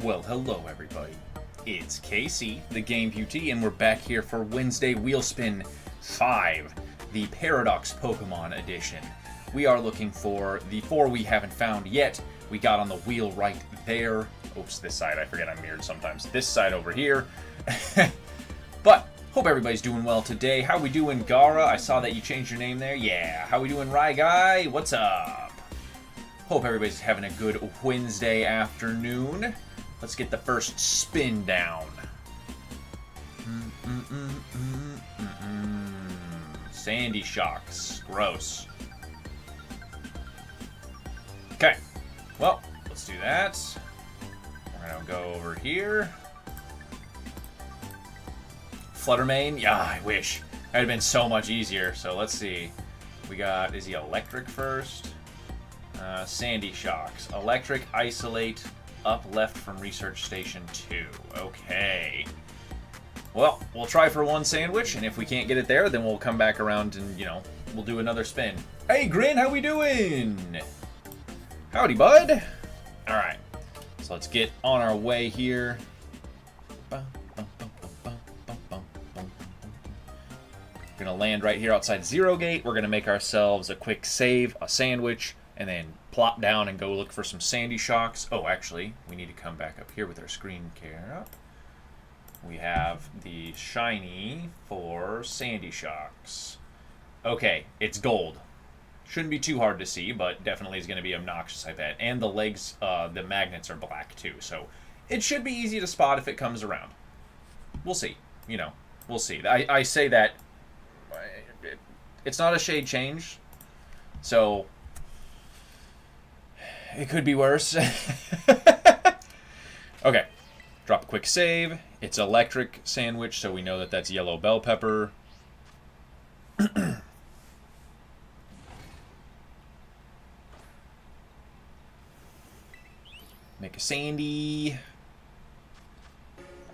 Well, hello everybody. It's Casey, the Game Beauty, and we're back here for Wednesday Wheel Spin 5, the Paradox Pokemon Edition. We are looking for the 4 we haven't found yet. We got on the wheel right there. Oops, this side. I forget I'm mirrored sometimes. This side over here. But, hope everybody's doing well today. How we doing, Gara? I saw that you changed your name there. Yeah. How we doing, Rye Guy? What's up? Hope everybody's having a good Wednesday afternoon. Let's get the first spin down. Sandy shocks. Gross. Okay. Well, let's do that. We're going to go over here. Fluttermane? Yeah, I wish. That would have been so much easier. So let's see. We got, is he electric first? Sandy shocks. Electric, isolate, up left from research station 2. Okay. Well, we'll try for one sandwich, and if we can't get it there, then we'll come back around and, you know, we'll do another spin. Hey, Grin, how we doing? Howdy, bud. All right. So let's get on our way here. We're going to land right here outside Zero Gate. We're going to make ourselves a quick save, a sandwich, and then plop down and go look for some Sandy shocks. Oh, actually, we need to come back up here with our screen care up. We have the shiny for Sandy shocks. Okay, it's gold. Shouldn't be too hard to see, but definitely is going to be obnoxious, I bet. And the legs, the magnets are black too, so it should be easy to spot if it comes around. We'll see. You know, we'll see. I say that it's not a shade change, so it could be worse. Okay. Drop a quick save. It's electric sandwich, so we know that that's yellow bell pepper. Make a Sandy.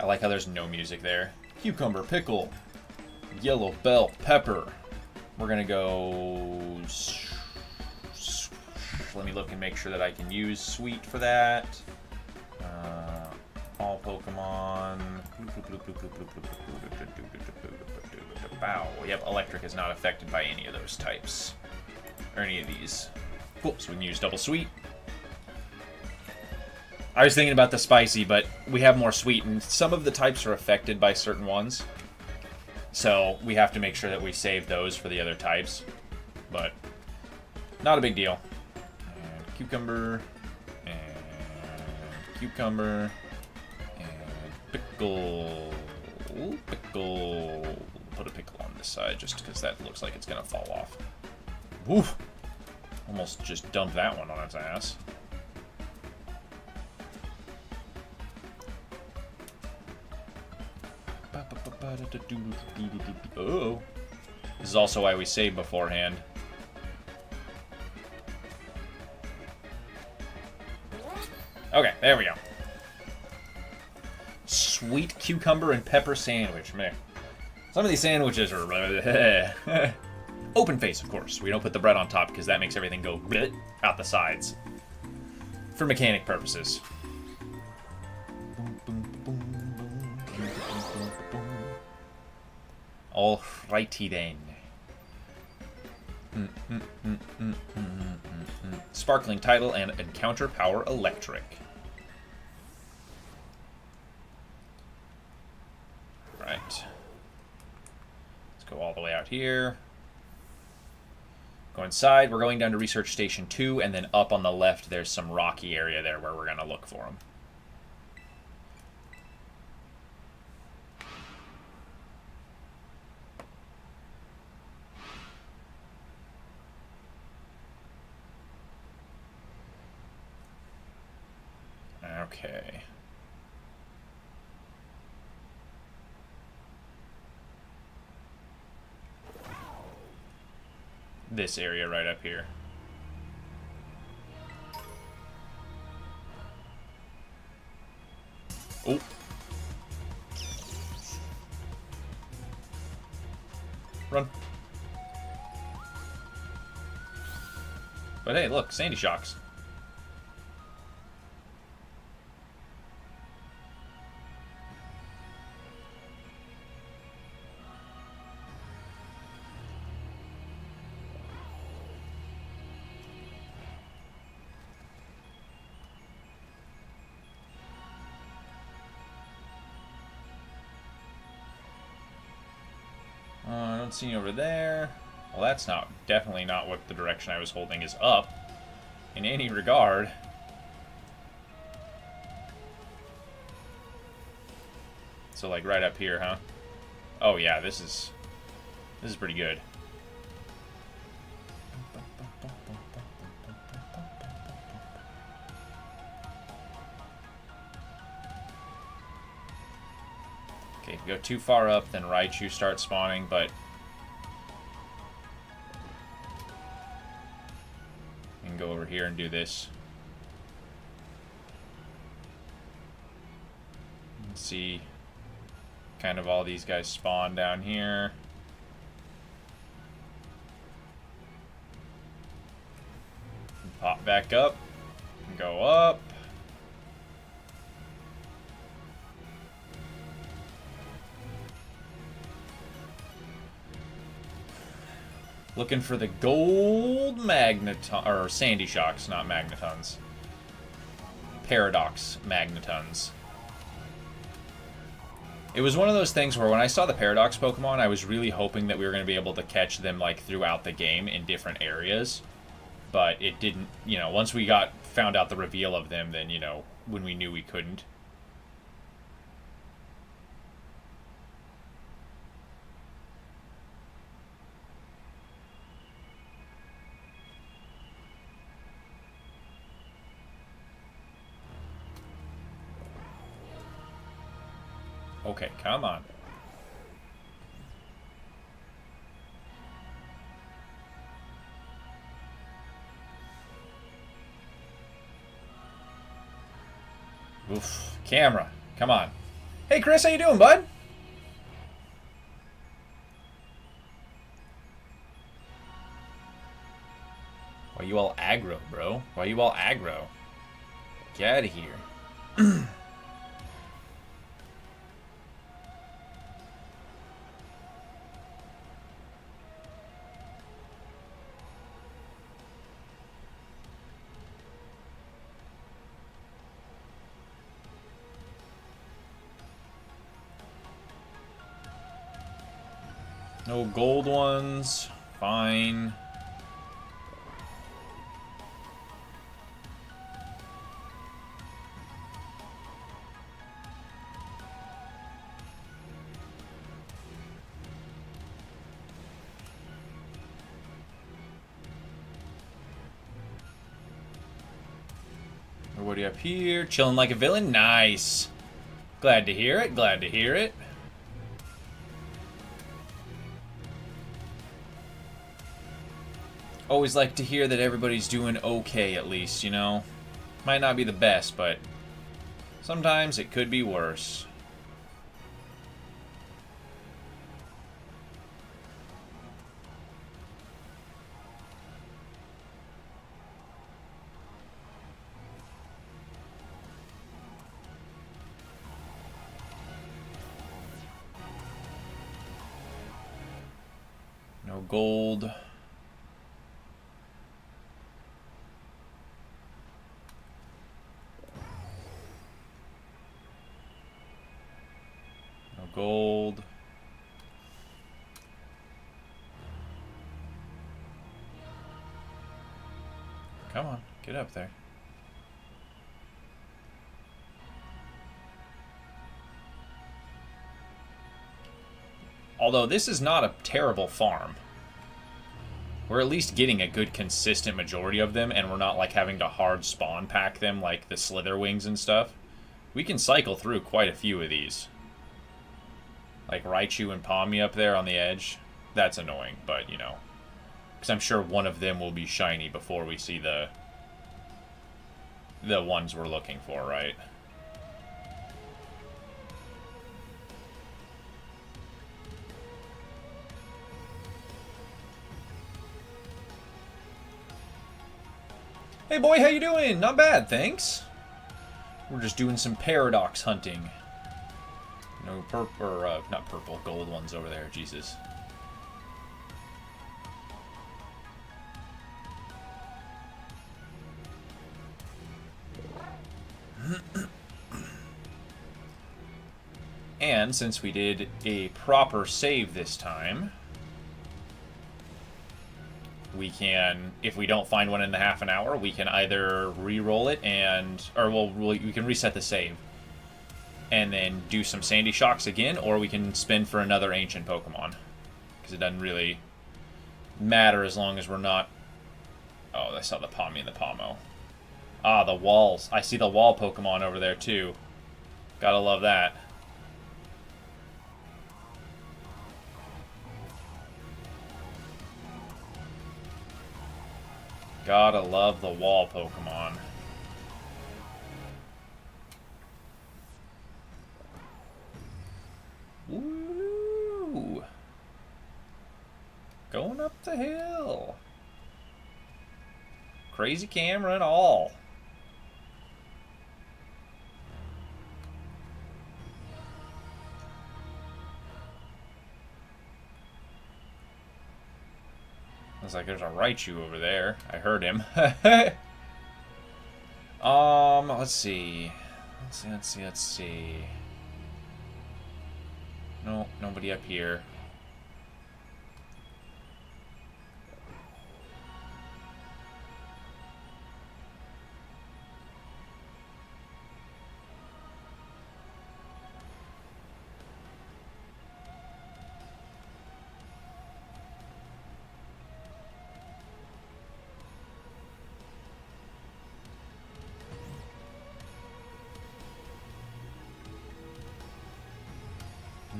I like how there's no music there. Cucumber, pickle, yellow bell pepper. We're going to go... Let me look and make sure that I can use sweet for that. All Pokemon. Bow. Yep, electric is not affected by any of those types. Or any of these. Cool, so we can use double sweet. I was thinking about the spicy, but we have more sweet, and some of the types are affected by certain ones. So we have to make sure that we save those for the other types. But not a big deal. And cucumber. And cucumber. Pickle. Pickle. Put a pickle on this side just because that looks like it's going to fall off. Woof. Almost just dumped that one on its ass. Oh. This is also why we save beforehand. Okay, there we go. Sweet cucumber and pepper sandwich. Man. Some of these sandwiches are... Open face, of course. We don't put the bread on top because that makes everything go out the sides. For mechanic purposes. Alrighty then. Sparkling title and encounter power electric. Right. Let's go all the way out here. Go inside. We're going down to Research Station 2, and then up on the left, there's some rocky area there where we're going to look for them. Okay. This area right up here. Oh. Run. But hey, look, Sandy shocks. don't see any over there. Well, that's definitely not what the direction I was holding is up in any regard. So like right up here, huh? Oh yeah, this is pretty good. Okay, if you go too far up, then Raichu starts spawning, but you can go over here and do this. Let's see. Kind of all these guys spawn down here. Pop back up. Go up. Looking for the gold magneton, or sandy shocks, not magnetons. Paradox magnetons. It was one of those things where when I saw the Paradox Pokemon, I was really hoping that we were going to be able to catch them like throughout the game in different areas. But it didn't, you know, once we found out the reveal of them, then, you know, when we knew we couldn't. Okay, come on. Oof. Camera. Come on. Hey, Chris, how you doing, bud? Why you all aggro, bro? Why you all aggro? Get out of here. No gold ones. Fine. Everybody up here, chilling like a villain. Nice. Glad to hear it. Glad to hear it. Always like to hear that everybody's doing okay, at least, you know? Might not be the best, but sometimes it could be worse. No gold. Gold. Come on, get up there. Although this is not a terrible farm. We're at least getting a good consistent majority of them, and we're not like having to hard spawn pack them like the Slitherwings and stuff. We can cycle through quite a few of these. Like Raichu and Palmy up there on the edge. That's annoying, but, you know. Because I'm sure one of them will be shiny before we see the ones we're looking for, right? Hey boy, how you doing? Not bad, thanks. We're just doing some paradox hunting. No purple, or not purple, gold ones over there, Jesus. And since we did a proper save this time, we can, if we don't find one in the half an hour, we can either re-roll it or we can reset the save and then do some Sandy Shocks again, or we can spin for another ancient Pokemon. Because it doesn't really matter as long as we're not... Oh, I saw the Pawmi and the Pawmo. Ah, the walls. I see the wall Pokemon over there, too. Gotta love that. Gotta love the wall Pokemon. Woo! Going up the hill. Crazy camera and all. Looks like there's a Raichu over there. I heard him. Let's see. Let's see. No, nobody up here.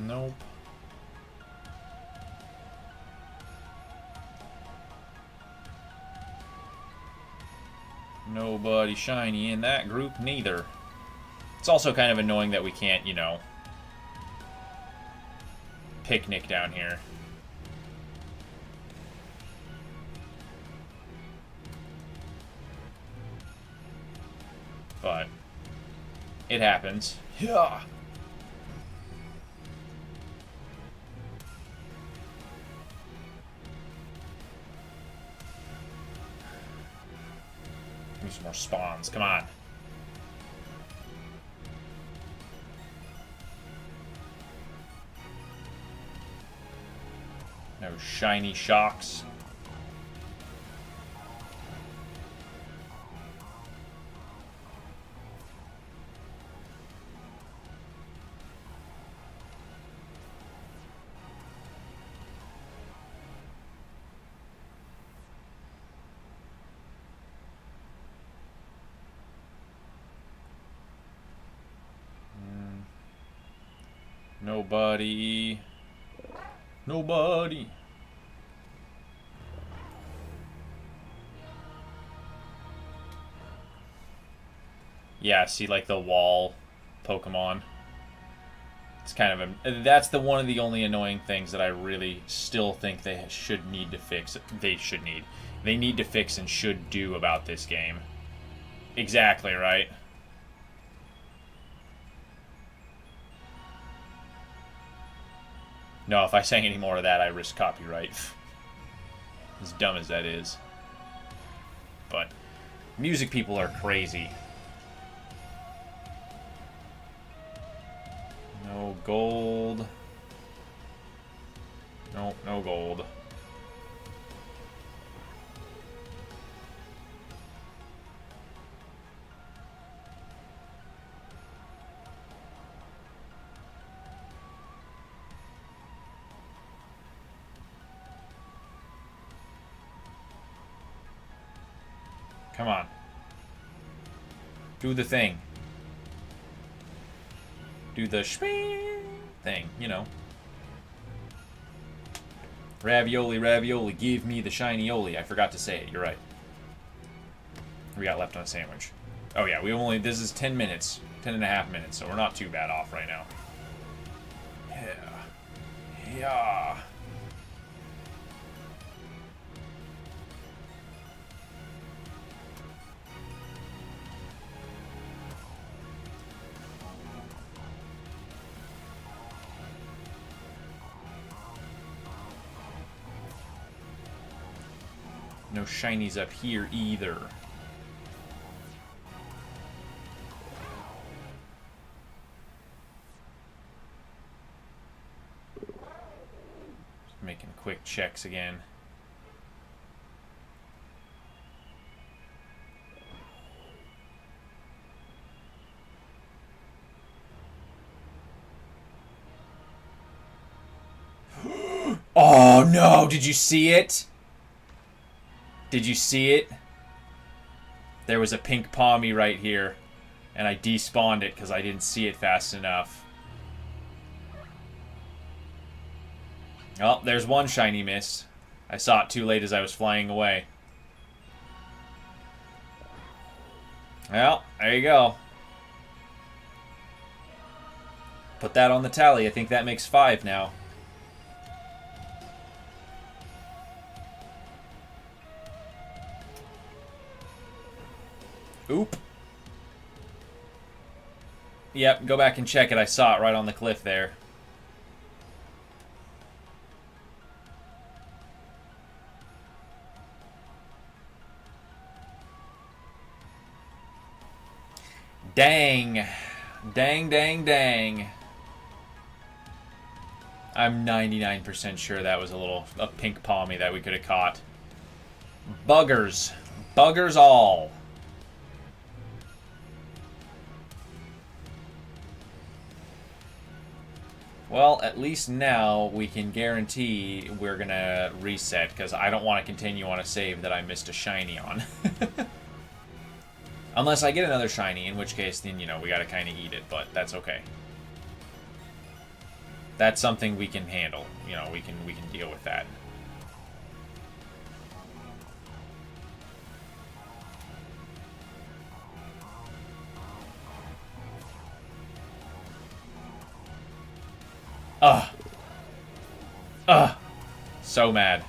Nope. Nobody shiny in that group, neither. It's also kind of annoying that we can't, you know, picnic down here. But it happens. Yeah. Give me some more spawns. Come on. No shiny shocks. Nobody. Nobody. Yeah, see, like the wall Pokemon. It's kind of a... That's the one of the only annoying things that I really still think they should need to fix. They need to fix and should do about this game. Exactly, right? No, if I sang any more of that, I risk copyright. As dumb as that is. But music people are crazy. No gold. Nope, no gold. Come on. Do the thing. Do the thing, you know. Ravioli, ravioli, give me the shiny oli. I forgot to say it, you're right. We got left on a sandwich. Oh yeah, this is 10 minutes. 10 and a half minutes, so we're not too bad off right now. Yeah. Yeah. No shinies up here either. Just making quick checks again. Oh no, did you see it? Did you see it? There was a pink Palmy right here, and I despawned it because I didn't see it fast enough. Oh, there's one shiny miss. I saw it too late as I was flying away. Well, there you go. Put that on the tally. I think that makes 5 now. Oop. Yep, go back and check it. I saw it right on the cliff there. Dang. Dang, dang, dang. I'm 99% sure that was a pink Palmy that we could have caught. Buggers. Buggers all. Well, at least now we can guarantee we're going to reset, because I don't want to continue on a save that I missed a shiny on. Unless I get another shiny, in which case, then, you know, we got to kind of eat it, but that's okay. That's something we can handle. You know, we can deal with that. Ugh. Ugh. So mad.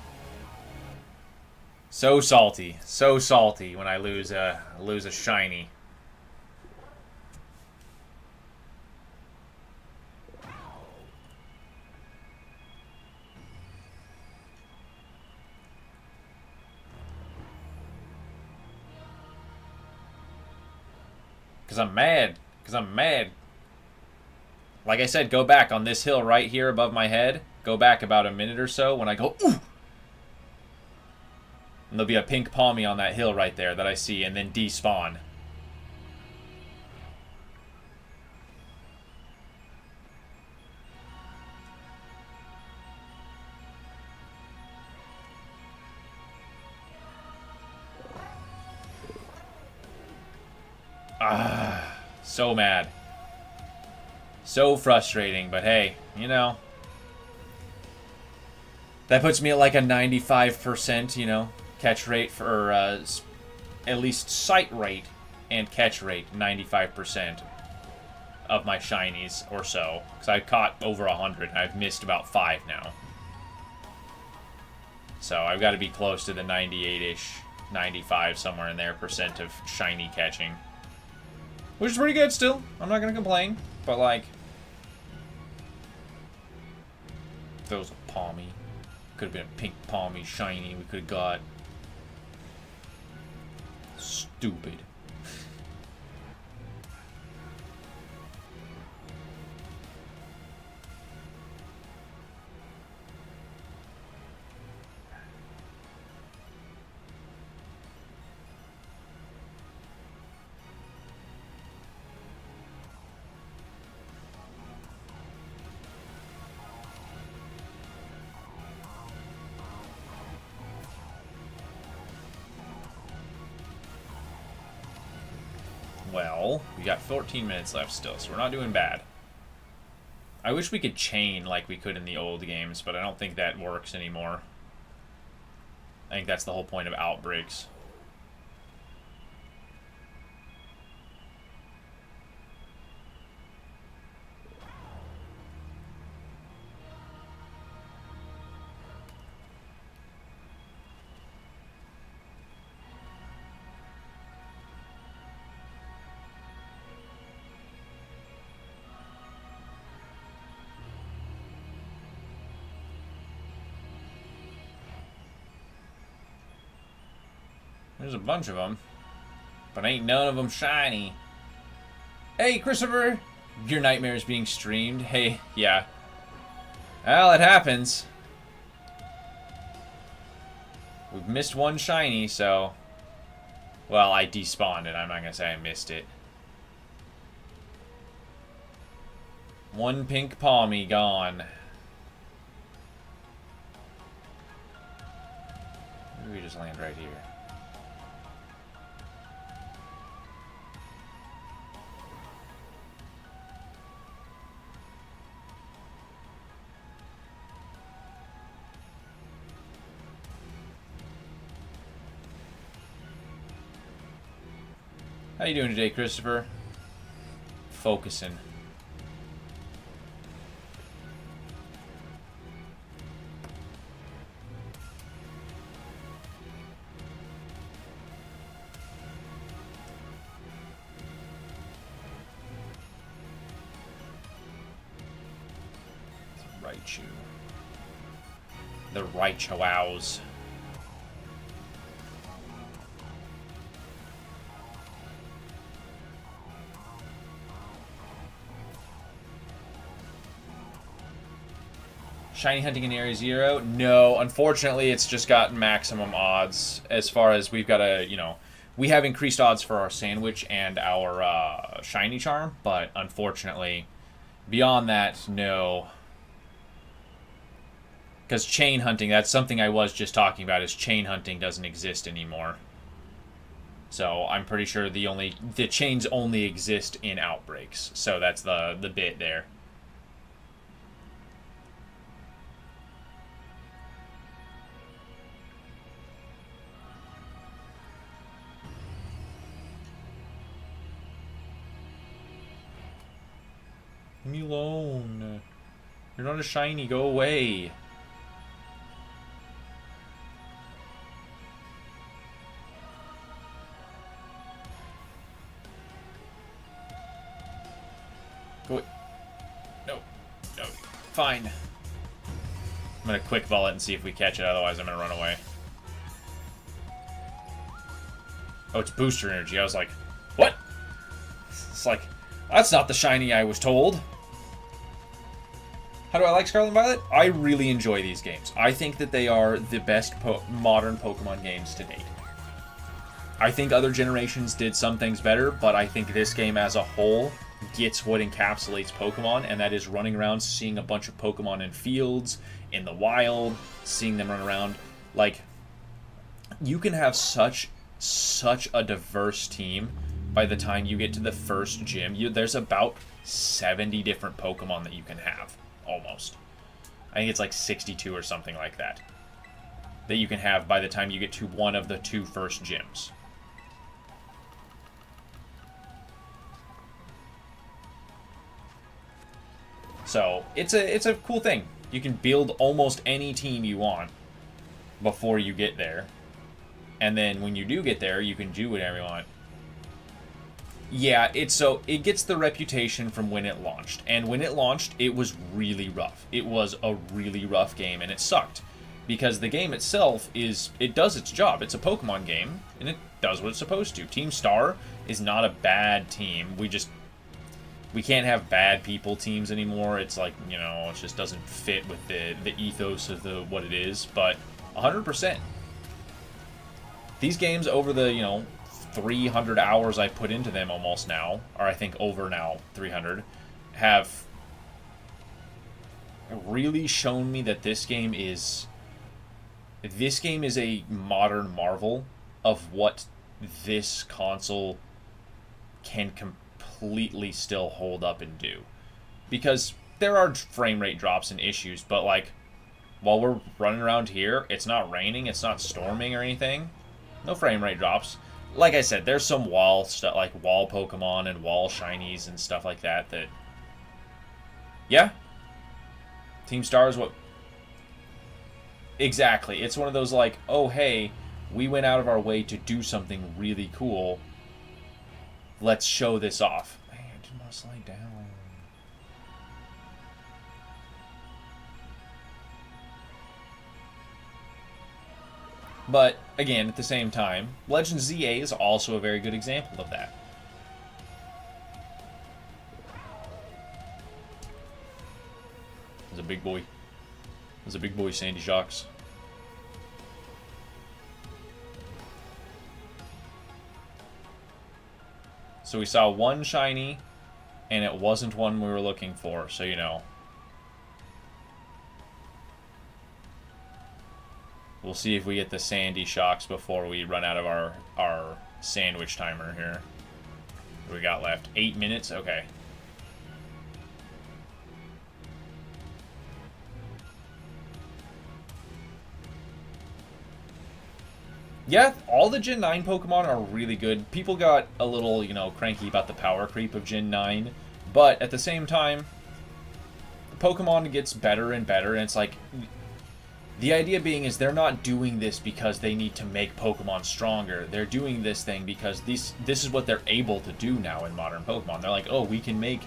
So salty. So salty when I lose a shiny. Because I'm mad. Because I'm mad. Like I said, go back on this hill right here above my head. Go back about a minute or so when I go, ooh! And there'll be a pink Palmy on that hill right there that I see, and then despawn. Ah, so mad. So frustrating, but hey, you know. That puts me at like a 95%, you know, catch rate for, at least sight rate and catch rate, 95% of my shinies or so. Because I caught over 100, and I've missed about 5 now. So I've got to be close to the 98-ish, 95, somewhere in there, percent of shiny catching. Which is pretty good still. I'm not going to complain. But, like, if there was a Palmy, could have been a pink Palmy shiny we could have got. Stupid. Well, we got 14 minutes left still, so we're not doing bad. I wish we could chain like we could in the old games, but I don't think that works anymore. I think that's the whole point of outbreaks. There's a bunch of them, but ain't none of them shiny. Hey, Christopher! Your nightmare is being streamed. Hey, yeah. Well, it happens. We've missed one shiny, so... Well, I despawned it. I'm not gonna say I missed it. One pink Palmy gone. Maybe we just land right here. How you doing today, Christopher? Focusing. Raichu. The Raichu-ows. Shiny hunting in Area 0? No, unfortunately, it's just got maximum odds as far as we've got to, you know, we have increased odds for our sandwich and our shiny charm, but unfortunately, beyond that, no. Because chain hunting, that's something I was just talking about, is chain hunting doesn't exist anymore. So I'm pretty sure the chains only exist in outbreaks. So that's the bit there. Leave me alone. You're not a shiny. Go away. Go away. No. No. Fine. I'm going to quick volley it and see if we catch it. Otherwise, I'm going to run away. Oh, it's booster energy. I was like, what? It's like, that's not the shiny I was told. How do I like Scarlet and Violet? I really enjoy these games. I think that they are the best modern Pokemon games to date. I think other generations did some things better, but I think this game as a whole gets what encapsulates Pokemon, and that is running around, seeing a bunch of Pokemon in fields, in the wild, seeing them run around. Like, you can have such a diverse team by the time you get to the first gym. There's about 70 different Pokemon that you can have. Almost. I think it's like 62 or something like that. That you can have by the time you get to one of the two first gyms. So, it's a cool thing. You can build almost any team you want before you get there. And then when you do get there, you can do whatever you want. Yeah, it gets the reputation from when it launched. And when it launched, it was really rough. It was a really rough game, and it sucked. Because the game itself it does its job. It's a Pokemon game, and it does what it's supposed to. Team Star is not a bad team. We can't have bad people teams anymore. It's like, you know, it just doesn't fit with the ethos of what it is. But 100%. These games over the, you know, 300 hours I put into them almost now, or I think over now 300, have really shown me that this game is a modern marvel of what this console can completely still hold up and do. Because there are frame rate drops and issues, but like, while we're running around here, it's not raining, it's not storming or anything. No frame rate drops. Like I said, there's some wall stuff, like wall Pokemon and wall shinies and stuff like that. Yeah. Team Star is what. Exactly. It's one of those like, oh hey, we went out of our way to do something really cool. Let's show this off. Man, I didn't want to slide down. But, again, at the same time, Legend ZA is also a very good example of that. There's a big boy. There's a big boy, Sandy Shocks. So we saw one shiny, and it wasn't one we were looking for, so you know. We'll see if we get the sandy shocks before we run out of our sandwich timer here. What do we got left? 8 minutes? Okay. Yeah, all the Gen 9 Pokemon are really good. People got a little, you know, cranky about the power creep of Gen 9, but at the same time, the Pokemon gets better and better, and it's like, the idea being is they're not doing this because they need to make Pokemon stronger. They're doing this thing because this is what they're able to do now in modern Pokemon. They're like, oh, we can make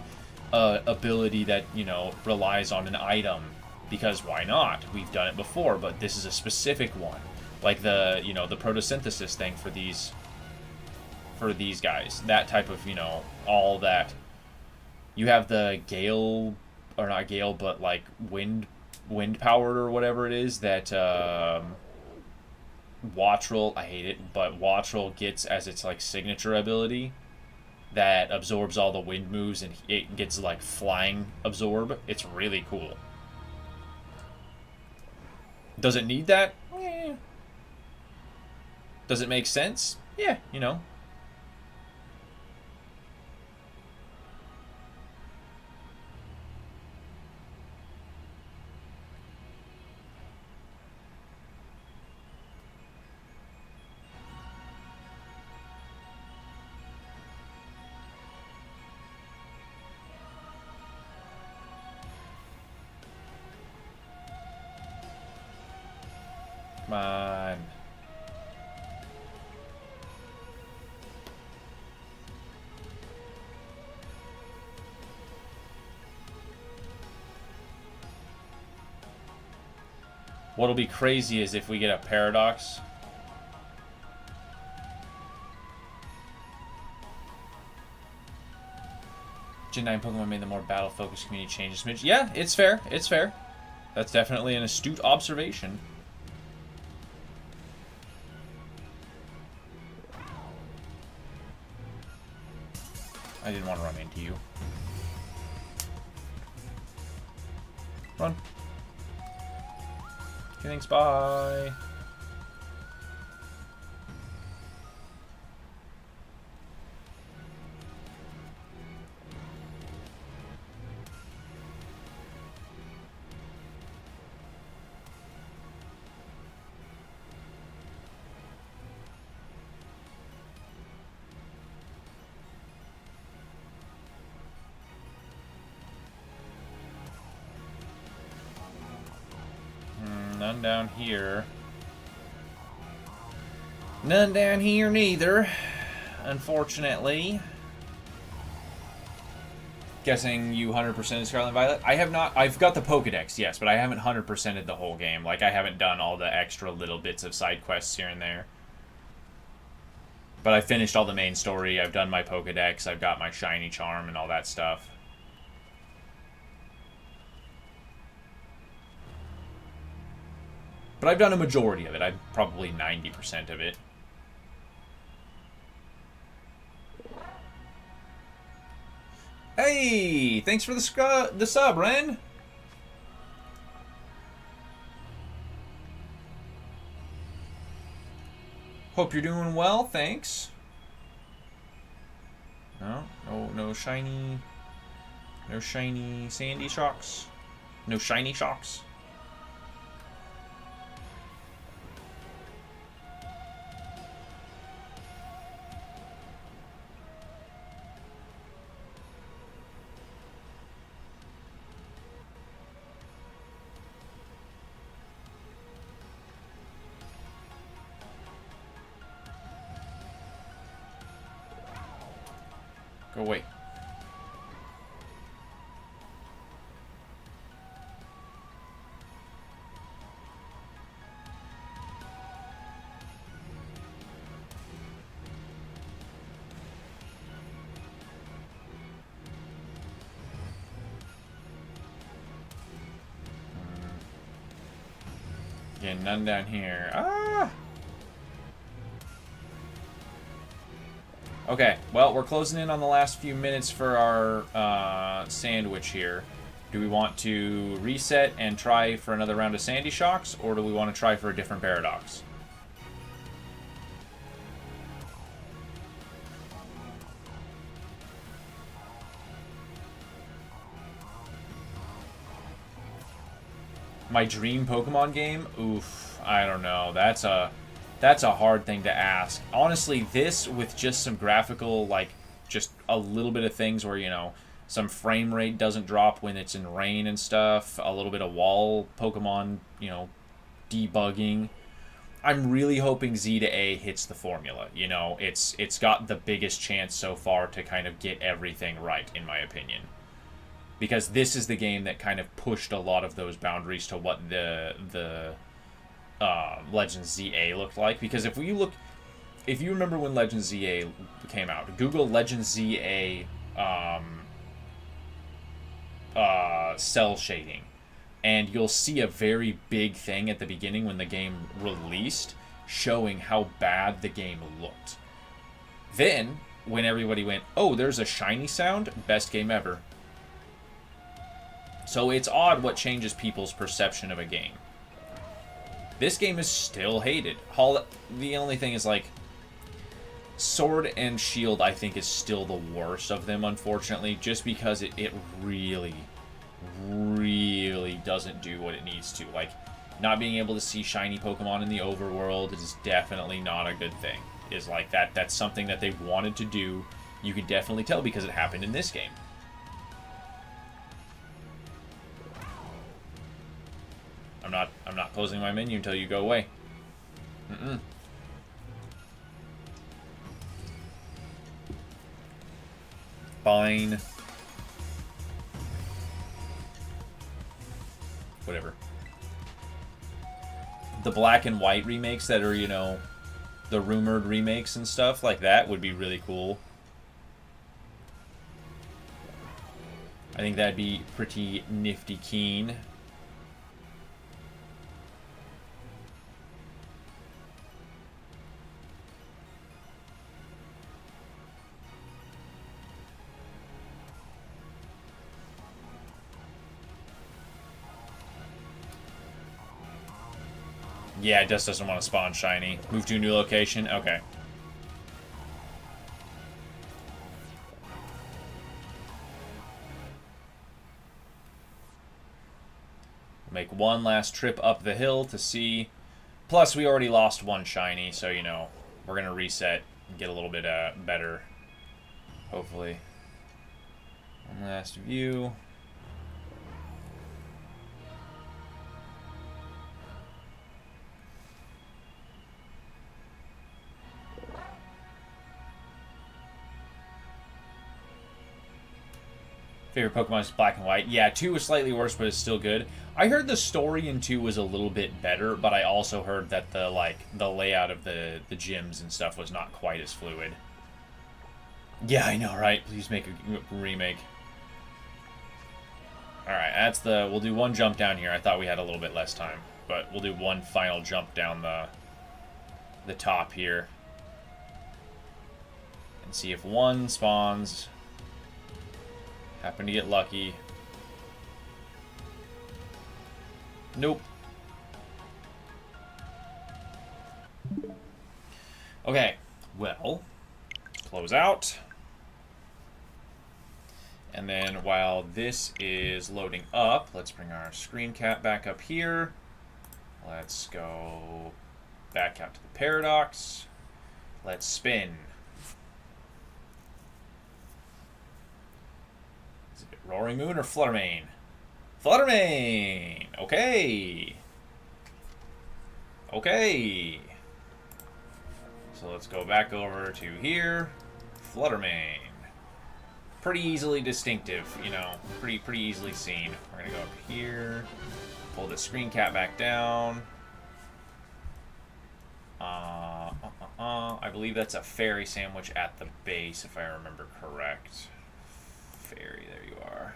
a ability that, you know, relies on an item, because why not? We've done it before, but this is a specific one. Like the, you know, the photosynthesis thing for these guys. That type of, you know, all that. You have the gale, or not gale, but like wind powered or whatever it is that Wattrel, I hate it, but Wattrel gets as its like signature ability that absorbs all the wind moves, and it gets like flying absorb. It's really cool. Does it need that? Eh. Does it make sense? Yeah, you know. Come on. What'll be crazy is if we get a Paradox. Gen 9 Pokemon made the more battle-focused community changes. Yeah, it's fair. It's fair. That's definitely an astute observation. I didn't want to run into you. Run. Thanks, bye. None down here. None down here neither, unfortunately. Guessing you 100%ed Scarlet and Violet? I have not. I've got the Pokedex, yes, but I haven't 100%ed the whole game. Like, I haven't done all the extra little bits of side quests here and there. But I finished all the main story. I've done my Pokedex. I've got my shiny charm and all that stuff. But I've done a majority of it. I'm probably 90% of it. Hey! Thanks for the sub, Ren! Hope you're doing well, thanks. No shiny sandy shocks. No shiny shocks. Go away. Again, none down here. Ah! Okay, well, we're closing in on the last few minutes for our sandwich here. Do we want to reset and try for another round of Sandy Shocks, or do we want to try for a different Paradox? My dream Pokemon game? Oof, I don't know. That's a hard thing to ask. Honestly, this with just some graphical, like, just a little bit of things where, you know, some frame rate doesn't drop when it's in rain and stuff, a little bit of wall Pokemon, you know, debugging. I'm really hoping Z to A hits the formula. You know, it's got the biggest chance so far to kind of get everything right, in my opinion. Because this is the game that kind of pushed a lot of those boundaries to what the Legends ZA looked like. Because if you remember when Legends ZA came out, Google Legends ZA cell shading, and you'll see a very big thing at the beginning when the game released, showing how bad the game looked. Then, when everybody went, oh, there's a shiny sound, best game ever. So it's odd what changes people's perception of a game. This game is still hated. The only thing is, like, Sword and Shield, I think, is still the worst of them, unfortunately, just because it really, really doesn't do what it needs to. Like, not being able to see shiny Pokemon in the overworld is definitely not a good thing. Is like that's something that they wanted to do. You can definitely tell because it happened in this game. I'm not closing my menu until you go away. Fine. Whatever. The black and white remakes that are, you know, the rumored remakes and stuff like that would be really cool. I think that'd be pretty nifty keen. Yeah, it just doesn't want to spawn shiny. Move to a new location? Okay. Make one last trip up the hill to see. Plus, we already lost one shiny, so, you know, we're going to reset and get a little bit better. Hopefully. One last view. Favorite Pokemon is Black and White. Yeah, 2 was slightly worse, but it's still good. I heard the story in 2 was a little bit better, but I also heard that the layout of the gyms and stuff was not quite as fluid. Yeah, I know, right? Please make a remake. Alright, that's we'll do one jump down here. I thought we had a little bit less time, but we'll do one final jump down the top here. And see if one spawns. Happen to get lucky. Nope. Okay, well, close out. And then while this is loading up, let's bring our screen cap back up here. Let's go back out to the Paradox. Let's spin. Roaring Moon or Fluttermane? Fluttermane! Okay. Okay. So let's go back over to here. Fluttermane. Pretty easily distinctive, you know. Pretty easily seen. We're going to go up here. Pull the screen cap back down. I believe that's a fairy sandwich at the base, if I remember correct. Fairy, there you are.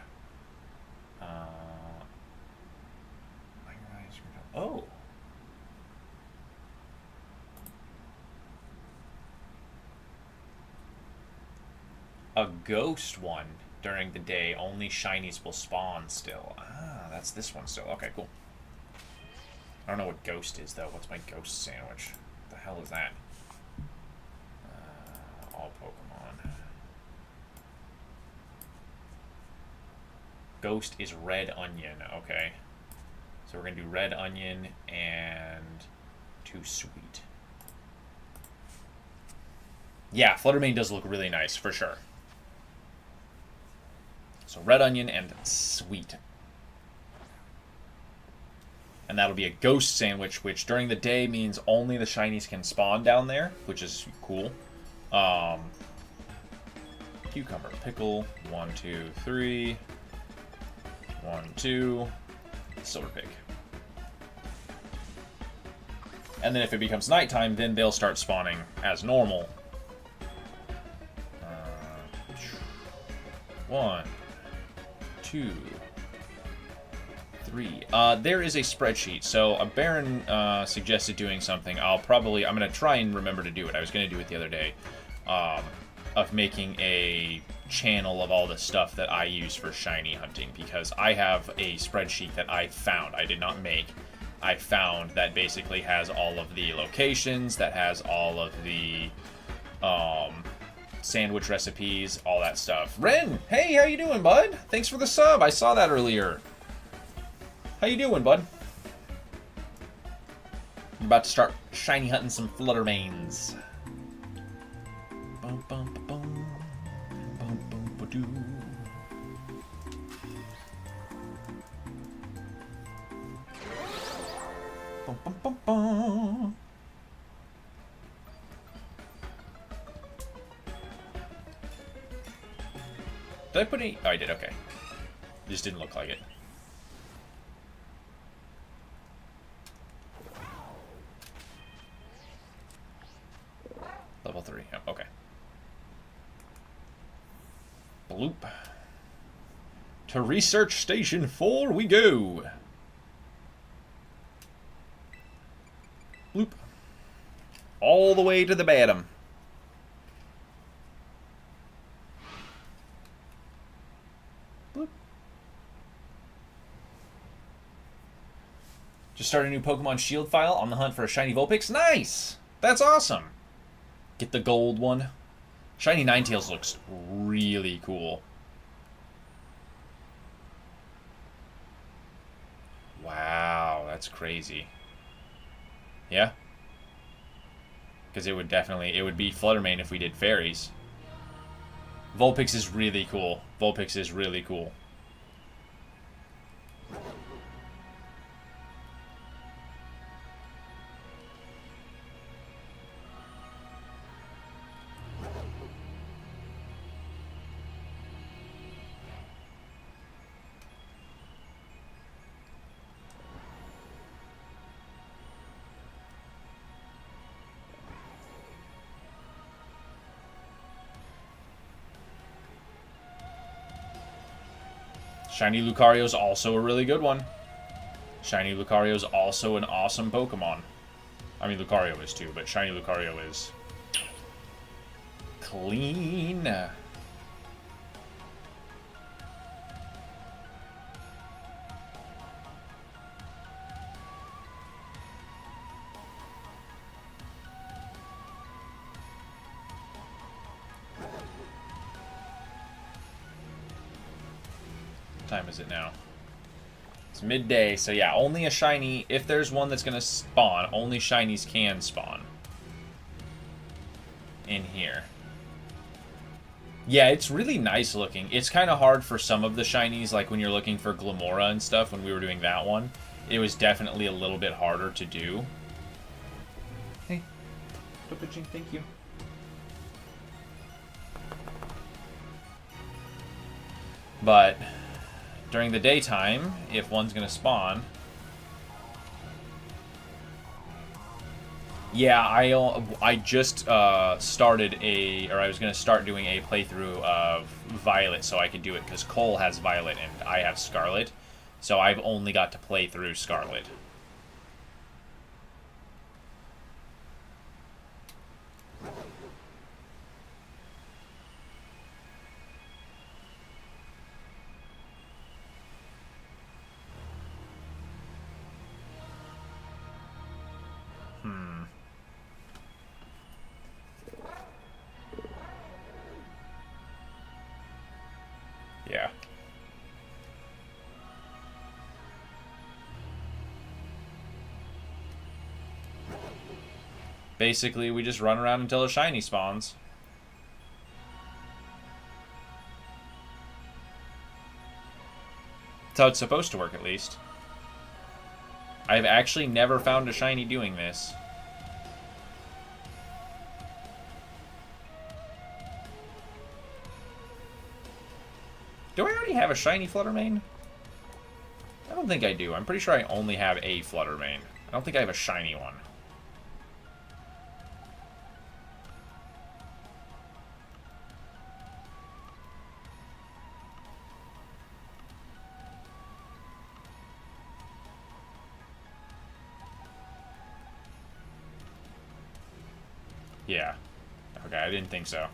Oh. A ghost one. During the day, only shinies will spawn still. Ah, that's this one still. Okay, cool. I don't know what ghost is, though. What's my ghost sandwich? What the hell is that? All Pokemon. Ghost is red onion. Okay. So we're going to do red onion and too sweet. Yeah, Fluttermane does look really nice, for sure. So red onion and sweet. And that'll be a ghost sandwich, which during the day means only the shinies can spawn down there, which is cool. Cucumber, pickle, 1, 2, 3. 1, 2. Silver Pig. And then if it becomes nighttime, then they'll start spawning as normal. 1, 2, 3. There is a spreadsheet. So a Baron suggested doing something. I'm going to try and remember to do it. I was going to do it the other day. Of making a channel of all the stuff that I use for shiny hunting, because I have a spreadsheet that I found. I did not make. I found that basically has all of the locations, that has all of the sandwich recipes, all that stuff. Ren, hey, how you doing, bud? Thanks for the sub. I saw that earlier. How you doing, bud? I'm about to start shiny hunting some Fluttermanes. Bum, bum, bum, bum, bum, ba-doo. Bum, bum, bum, bum. Did I put any? Oh, I did. Okay. It just didn't look like it. Level 3. Oh, okay. Bloop. To research station 4 we go. Bloop. All the way to the bottom. Bloop. Just started a new Pokemon Shield file on the hunt for a shiny Vulpix. Nice! That's awesome. Get the gold one. Shiny Ninetales looks really cool. Wow, that's crazy. Yeah? Because it would be Fluttermane if we did fairies. Vulpix is really cool. Vulpix is really cool. Shiny Lucario is also a really good one. Shiny Lucario is also an awesome Pokemon. I mean, Lucario is too, but Shiny Lucario is clean. What time is it now? It's midday, so yeah, only a shiny. If there's one that's gonna spawn, only shinies can spawn in here. Yeah, it's really nice looking. It's kind of hard for some of the shinies, like when you're looking for Glamora and stuff, when we were doing that one. It was definitely a little bit harder to do. Hey, thank you. But during the daytime, if one's gonna spawn, yeah, I just started I was gonna start doing a playthrough of Violet so I could do it because Cole has Violet and I have Scarlet, so I've only got to play through Scarlet. Basically, we just run around until a shiny spawns. That's how it's supposed to work, at least. I've actually never found a shiny doing this. Do I already have a shiny Fluttermane? I don't think I do. I'm pretty sure I only have a Fluttermane. I don't think I have a shiny one. Yeah. Okay, I didn't think so.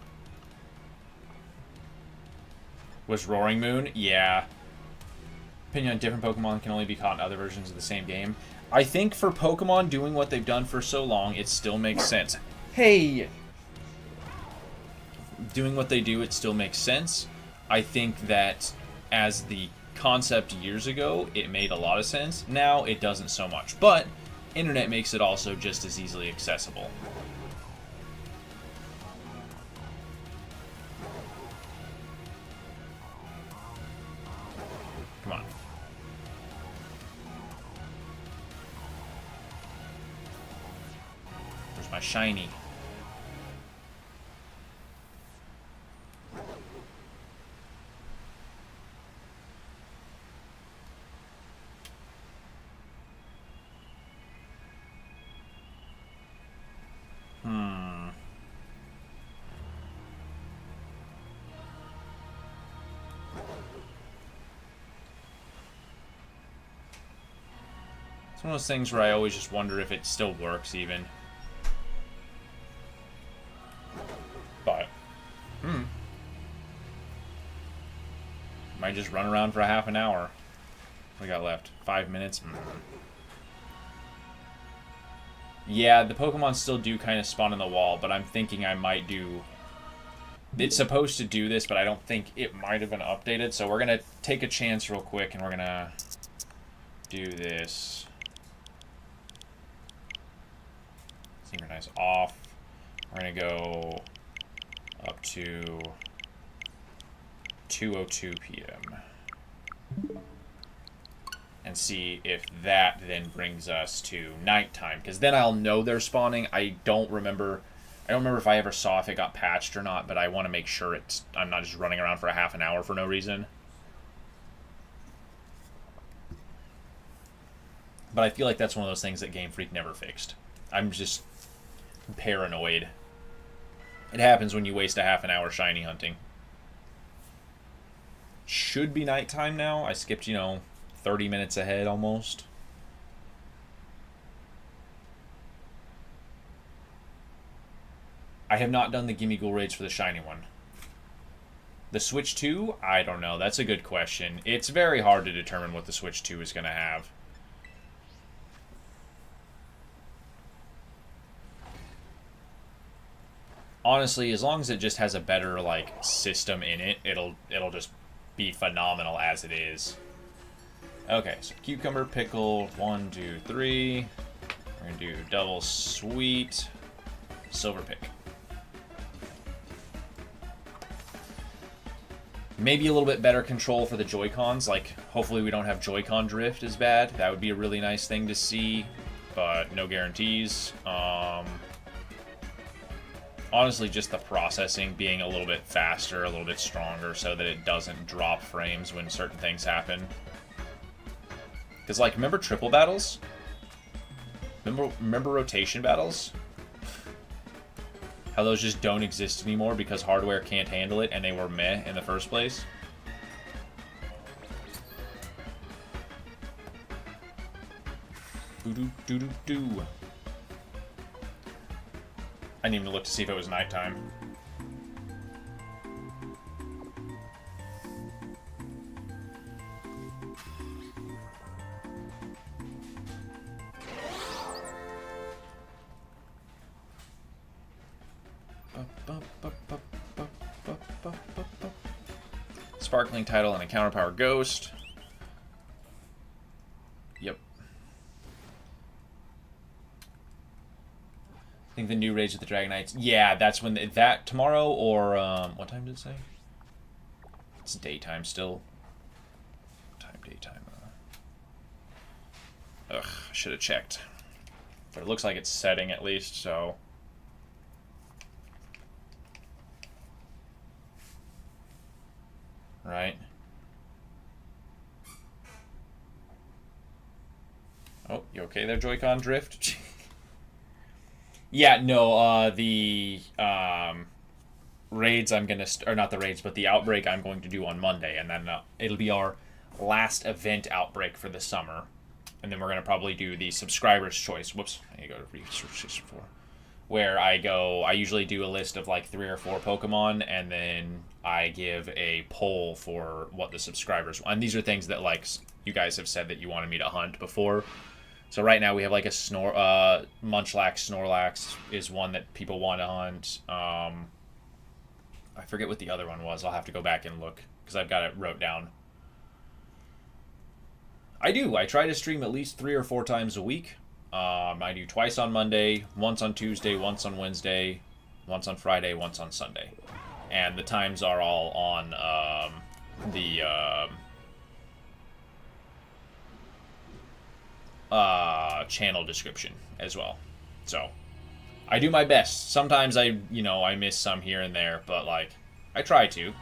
Was Roaring Moon? Yeah. Opinion on different Pokemon can only be caught in other versions of the same game. I think for Pokemon doing what they've done for so long, it still makes sense. Hey! Doing what they do, it still makes sense. I think that as the concept years ago, it made a lot of sense. Now, it doesn't so much. But, internet makes it also just as easily accessible. Come on. Where's my shiny? It's one of those things where I always just wonder if it still works, even. But, might just run around for a half an hour. What we got left? 5 minutes? Yeah, the Pokemon still do kind of spawn in the wall, but I'm thinking I might do... It's supposed to do this, but I don't think it might have been updated, so we're going to take a chance real quick, and we're going to do this. Synchronize off. We're going to go up to 2:02 p.m. and see if that then brings us to nighttime, because then I'll know they're spawning. I don't remember if I ever saw if it got patched or not, but I want to make sure I'm not just running around for a half an hour for no reason. But I feel like that's one of those things that Game Freak never fixed. I'm just paranoid. It happens when you waste a half an hour shiny hunting. Should be nighttime now. I skipped, 30 minutes ahead almost. I have not done the Gimme Ghoul raids for the shiny one. The Switch 2? I don't know. That's a good question. It's very hard to determine what the Switch 2 is going to have. Honestly, as long as it just has a better system in it, it'll just be phenomenal as it is. Okay, so cucumber, pickle, 1, 2, 3. We're gonna do double sweet, silver pick. Maybe a little bit better control for the Joy-Cons. Hopefully we don't have Joy-Con drift as bad. That would be a really nice thing to see, but no guarantees. Honestly, just the processing being a little bit faster, a little bit stronger, so that it doesn't drop frames when certain things happen. Because, remember triple battles? Remember rotation battles? How those just don't exist anymore because hardware can't handle it and they were meh in the first place? Doo-doo-doo-doo-doo. I didn't even look to see if it was nighttime. Sparkling title and a counter power ghost. Yep. I think the raids with the Dragon Knights. Yeah, that's when that tomorrow or what time did it say? It's daytime still. Daytime. Ugh, I should have checked. But it looks like it's setting at least, so. Right. Oh, you okay there, Joy-Con Drift? Yeah, no, the raids I'm going to... Or not the raids, but the outbreak I'm going to do on Monday. And then it'll be our last event outbreak for the summer. And then we're going to probably do the subscriber's choice. Whoops, I need to go to research before. Where I usually do a list of like 3 or 4 Pokemon, and then I give a poll for what the subscribers want. And these are things that like you guys have said that you wanted me to hunt before. So right now we have like a Munchlax, Snorlax is one that people want to hunt. I forget what the other one was. I'll have to go back and look because I've got it wrote down. I try to stream at least 3 or 4 times a week. I do twice on Monday, once on Tuesday, once on Wednesday, once on Friday, once on Sunday. And the times are all on the channel description as well. So I do my best. Sometimes I miss some here and there, but like I try to,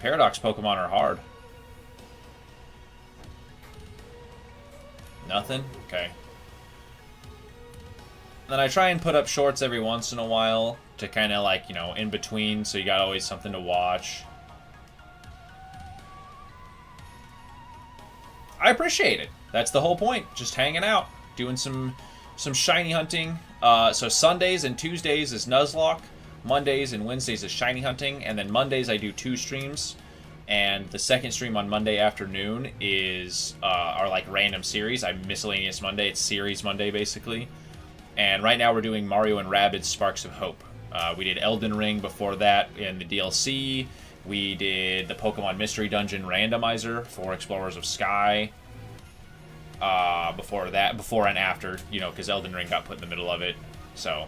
Paradox Pokemon are hard. Nothing? Okay. Then I try and put up shorts every once in a while to kind of like, in between, so you got always something to watch. I appreciate it. That's the whole point. Just hanging out, doing some shiny hunting. So Sundays and Tuesdays is Nuzlocke. Mondays and Wednesdays is shiny hunting, and then Mondays I do 2 streams, and the second stream on Monday afternoon is our like random series. I'm Miscellaneous Monday. It's Series Monday basically, and right now we're doing Mario and Rabbids Sparks of Hope. We did Elden Ring before that in the DLC. We did the Pokemon Mystery Dungeon Randomizer for Explorers of Sky. Before and after, because Elden Ring got put in the middle of it, so.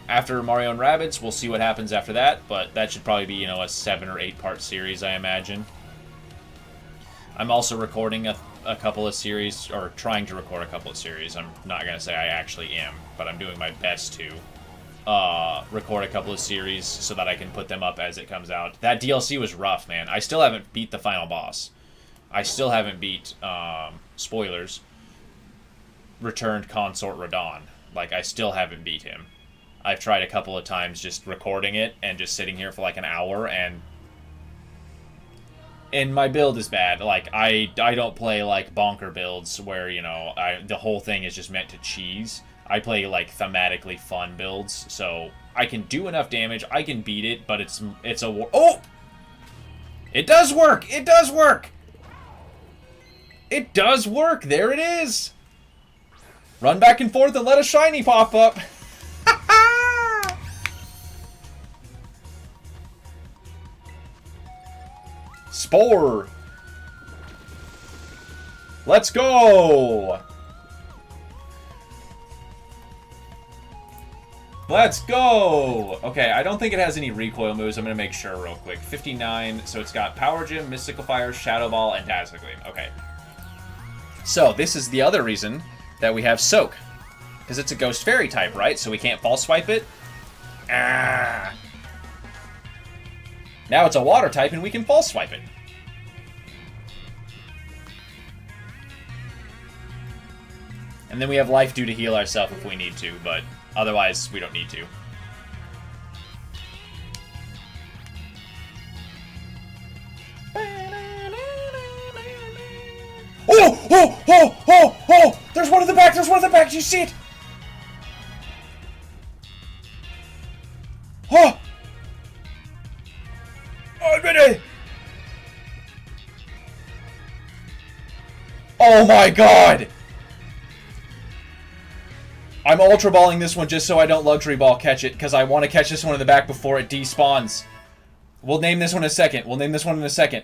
After Mario and Rabbids, we'll see what happens after that, but that should probably be, a 7 or 8 part series, I imagine. I'm also recording a couple of series, or trying to record a couple of series. I'm not going to say I actually am, but I'm doing my best to record a couple of series so that I can put them up as it comes out. That DLC was rough, man. I still haven't beat the final boss. I still haven't beat, spoilers, Returned Consort Radon. Like, I still haven't beat him. I've tried a couple of times just recording it and just sitting here for like an hour, and my build is bad. Like, I don't play like bonker builds where, the whole thing is just meant to cheese. I play like thematically fun builds, so I can do enough damage, I can beat it, but it's a war. Oh! It does work! It does work! It does work! There it is! Run back and forth and let a shiny pop up! Spore! Let's go! Let's go! Okay, I don't think it has any recoil moves. I'm going to make sure real quick. 59, so it's got Power Gem, Mystical Fire, Shadow Ball, and Dazzle Gleam. Okay. So, this is the other reason that we have Soak. Because it's a Ghost Fairy type, right? So we can't False Swipe it. Ah! Now it's a Water type, and we can False Swipe it. And then we have Life Dew to heal ourselves if we need to, but otherwise we don't need to. Oh! Oh! Oh! Oh! Oh! There's one in the back! There's one in the back! Do you see it? Oh! Oh, ready! Oh my god! I'm Ultra Balling this one just so I don't Luxury Ball catch it, because I want to catch this one in the back before it despawns. We'll name this one in a second. We'll name this one in a second.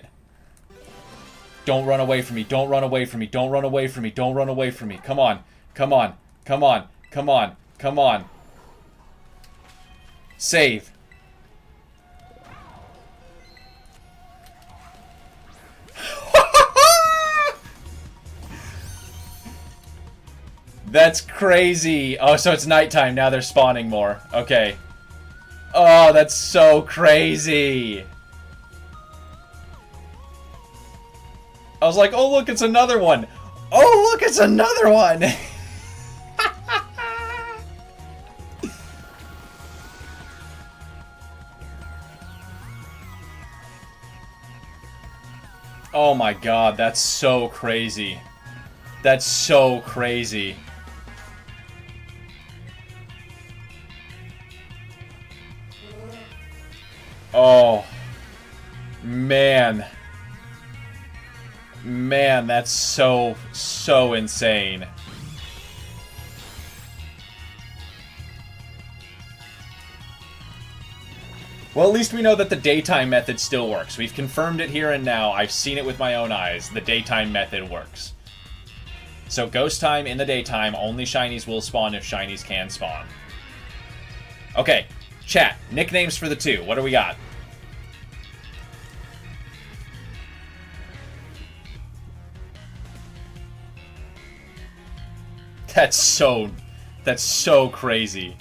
Don't run away from me. Don't run away from me. Don't run away from me. Don't run away from me. Come on. Come on. Come on. Come on. Come on. Save. That's crazy. Oh, so it's nighttime. Now they're spawning more. Okay. Oh, that's so crazy. I was like, oh, look, it's another one. Oh, look, it's another one. Oh my god, that's so crazy. That's so crazy. Oh. Man. Man, that's so insane. Well, at least we know that the daytime method still works. We've confirmed it here and now. I've seen it with my own eyes. The daytime method works. So ghost time in the daytime, only shinies will spawn if shinies can spawn. Okay, chat, nicknames for the two. What do we got? That's so crazy.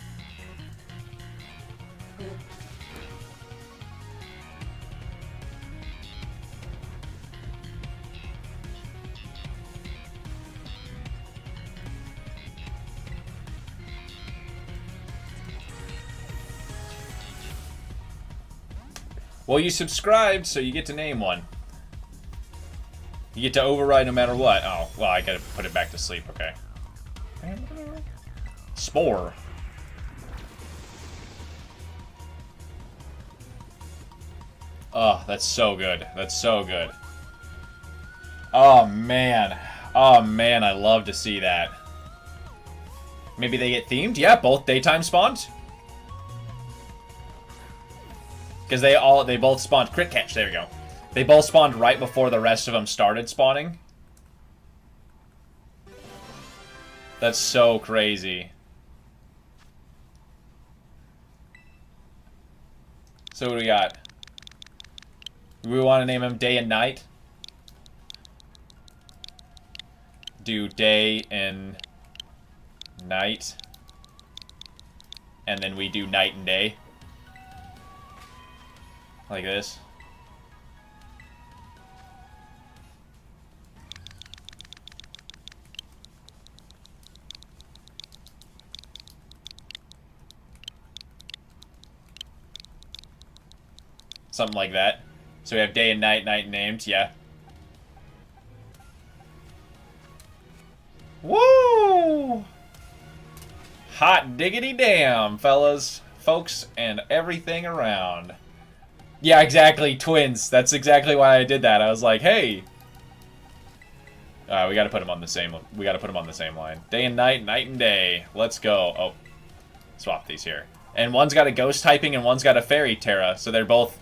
Well, you subscribed, so you get to name one. You get to override no matter what. Oh, well, I gotta put it back to sleep, okay. Spore. Oh, that's so good. That's so good. Oh, man. Oh, man, I love to see that. Maybe they get themed? Yeah, both daytime spawned. Because they both spawned crit catch. There we go. They both spawned right before the rest of them started spawning. That's so crazy. So what do we got? Do we want to name them day and night? Do day and night. And then we do night and day. Like this. Something like that. So we have day and night named, yeah. Woo! Hot diggity damn, fellas, folks, and everything around. Yeah, exactly, twins. That's exactly why I did that. I was like, hey. We gotta put them on the same. We gotta put them on the same line. Day and night, night and day. Let's go. Oh, swap these here. And one's got a ghost typing, and one's got a fairy Terra. So they're both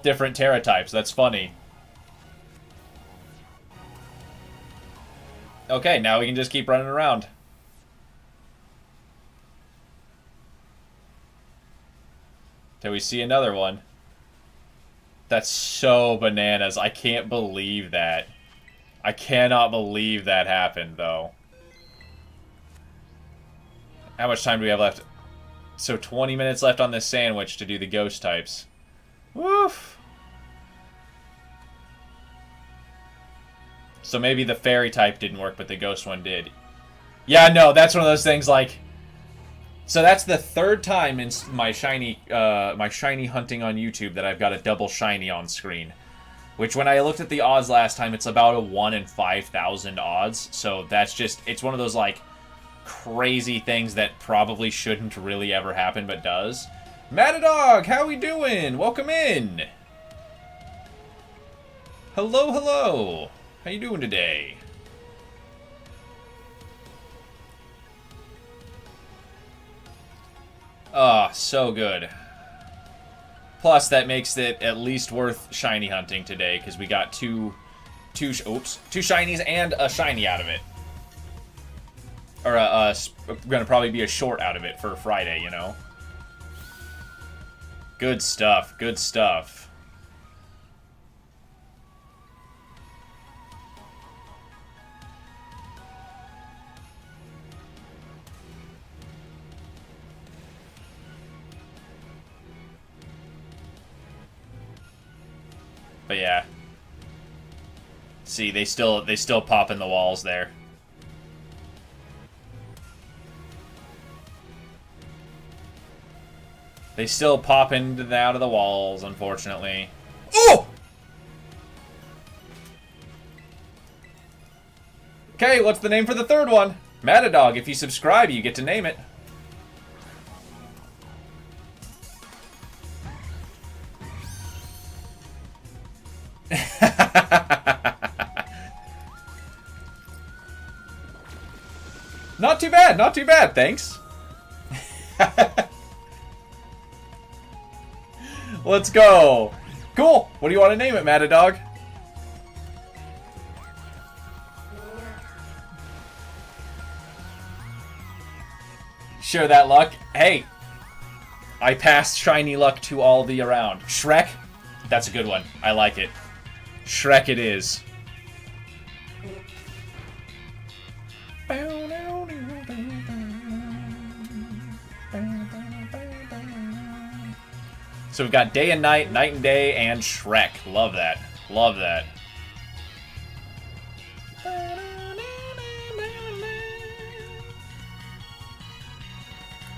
different Terra types. That's funny. Okay, now we can just keep running around. Till we see another one. That's so bananas. I can't believe that. I cannot believe that happened, though. How much time do we have left? So 20 minutes left on this sandwich to do the ghost types. Woof. So maybe the fairy type didn't work, but the ghost one did. Yeah, no, that's one of those things like... So that's the third time in my shiny hunting on YouTube that I've got a double shiny on screen. Which, when I looked at the odds last time, it's about a 1 in 5,000 odds. So that's just, it's one of those, like, crazy things that probably shouldn't really ever happen, but does. Matadog, how we doing? Welcome in. Hello, hello. How you doing today? Oh, so good. Plus, that makes it at least worth shiny hunting today, because we got two shinies and a shiny out of it. Or gonna probably be a short out of it for Friday, you know? Good stuff, good stuff. But yeah. See, they still pop in the walls there. They still pop into and out of the walls, unfortunately. Oh! Okay, what's the name for the third one? Matadog, if you subscribe, you get to name it. Not too bad, thanks. Let's go. Cool. What do you want to name it, Matadog? Share that luck. Hey, I passed shiny luck to all the around. Shrek? That's a good one. I like it. Shrek it is. So we've got day and night, night and day, and Shrek. Love that. Love that.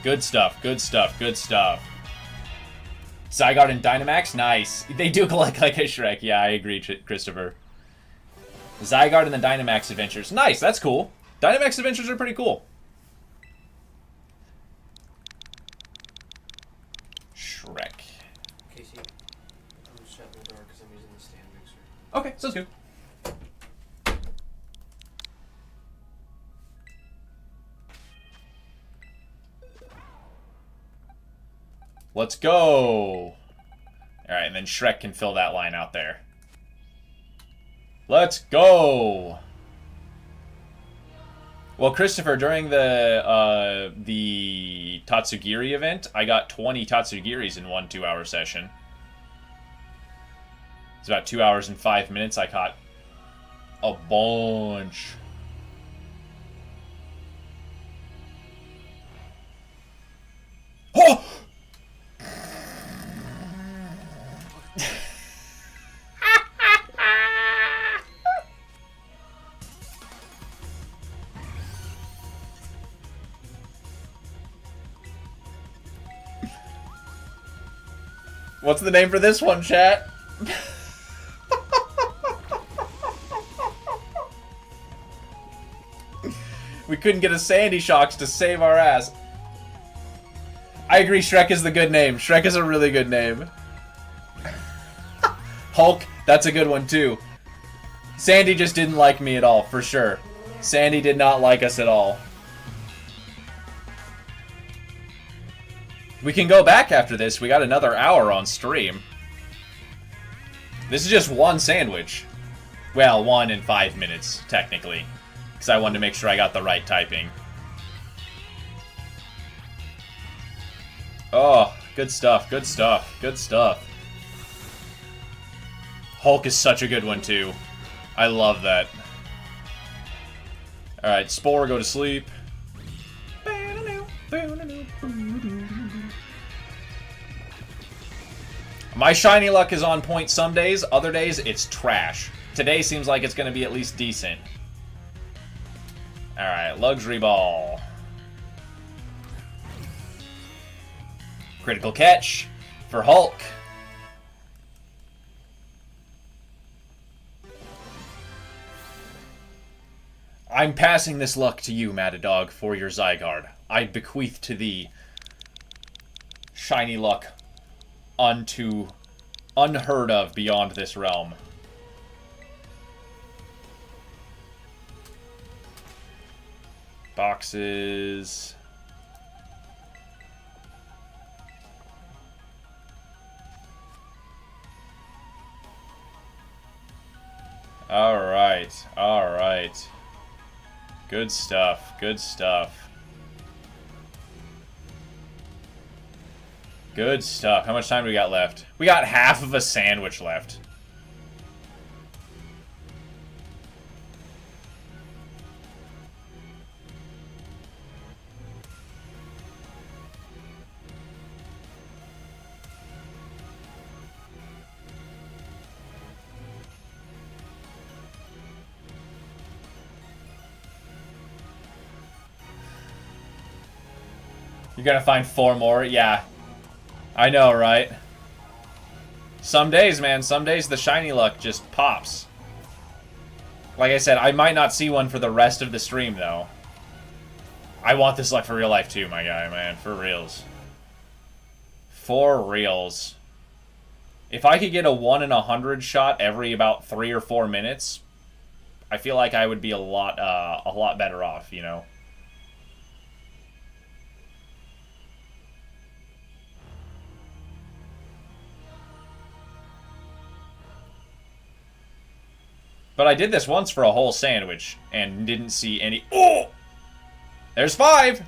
Good stuff, good stuff, good stuff. Zygarde and Dynamax? Nice. They do look like a Shrek. Yeah, I agree, Christopher. Zygarde and the Dynamax Adventures. Nice, that's cool. Dynamax Adventures are pretty cool. Shrek. Casey, I'm shutting the door because I'm using the stand mixer. Okay, sounds good. Let's go. Alright, and then Shrek can fill that line out there. Let's go. Well, Christopher, during the Tatsugiri event, I got 20 Tatsugiris in one 2-hour session. It's about 2 hours and 5 minutes. I caught a bunch. Oh! What's the name for this one, chat? We couldn't get a Sandy Shocks to save our ass. I agree, Shrek is the good name. Shrek is a really good name. Hulk, that's a good one too. Sandy just didn't like me at all, for sure. Sandy did not like us at all. We can go back after this. We got another hour on stream. This is just one sandwich. Well, 1 in 5 minutes, technically. Because I wanted to make sure I got the right typing. Oh, good stuff, good stuff, good stuff. Hulk is such a good one, too. I love that. Alright, Spore, go to sleep. My shiny luck is on point some days, other days it's trash. Today seems like it's going to be at least decent. Alright, Luxury Ball. Critical catch for Hulk. I'm passing this luck to you, Matadog, for your Zygarde. I bequeath to thee shiny luck unto unheard of beyond this realm. Boxes. Alright. Alright. Good stuff. Good stuff. Good stuff. How much time do we got left? We got half of a sandwich left. You're gonna find 4 more? Yeah. I know, right? Some days, man, some days the shiny luck just pops. Like I said, I might not see one for the rest of the stream, though. I want this luck for real life, too, my guy, man. For reals. For reals. If I could get a 1 in 100 shot every about 3 or 4 minutes, I feel like I would be a lot better off, you know? But I did this once for a whole sandwich and didn't see any. Oh! There's 5!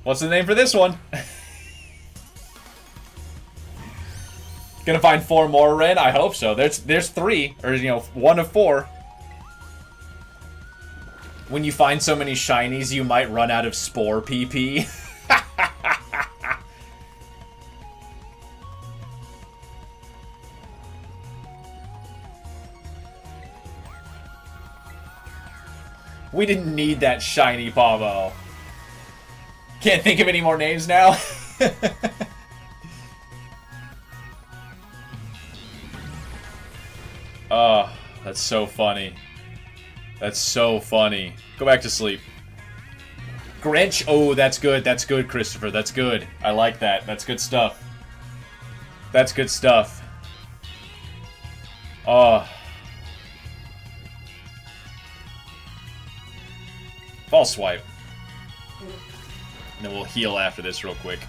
What's the name for this one? Gonna find 4 more, Ren? I hope so. There's 3, or, you know, 1 of 4. When you find so many shinies, you might run out of Spore PP. We didn't need that shiny Pavo. Can't think of any more names now. Oh, that's so funny. That's so funny. Go back to sleep. Grinch. Oh, that's good. That's good, Christopher. That's good. I like that. That's good stuff. That's good stuff. Oh. False swipe. And then we'll heal after this real quick.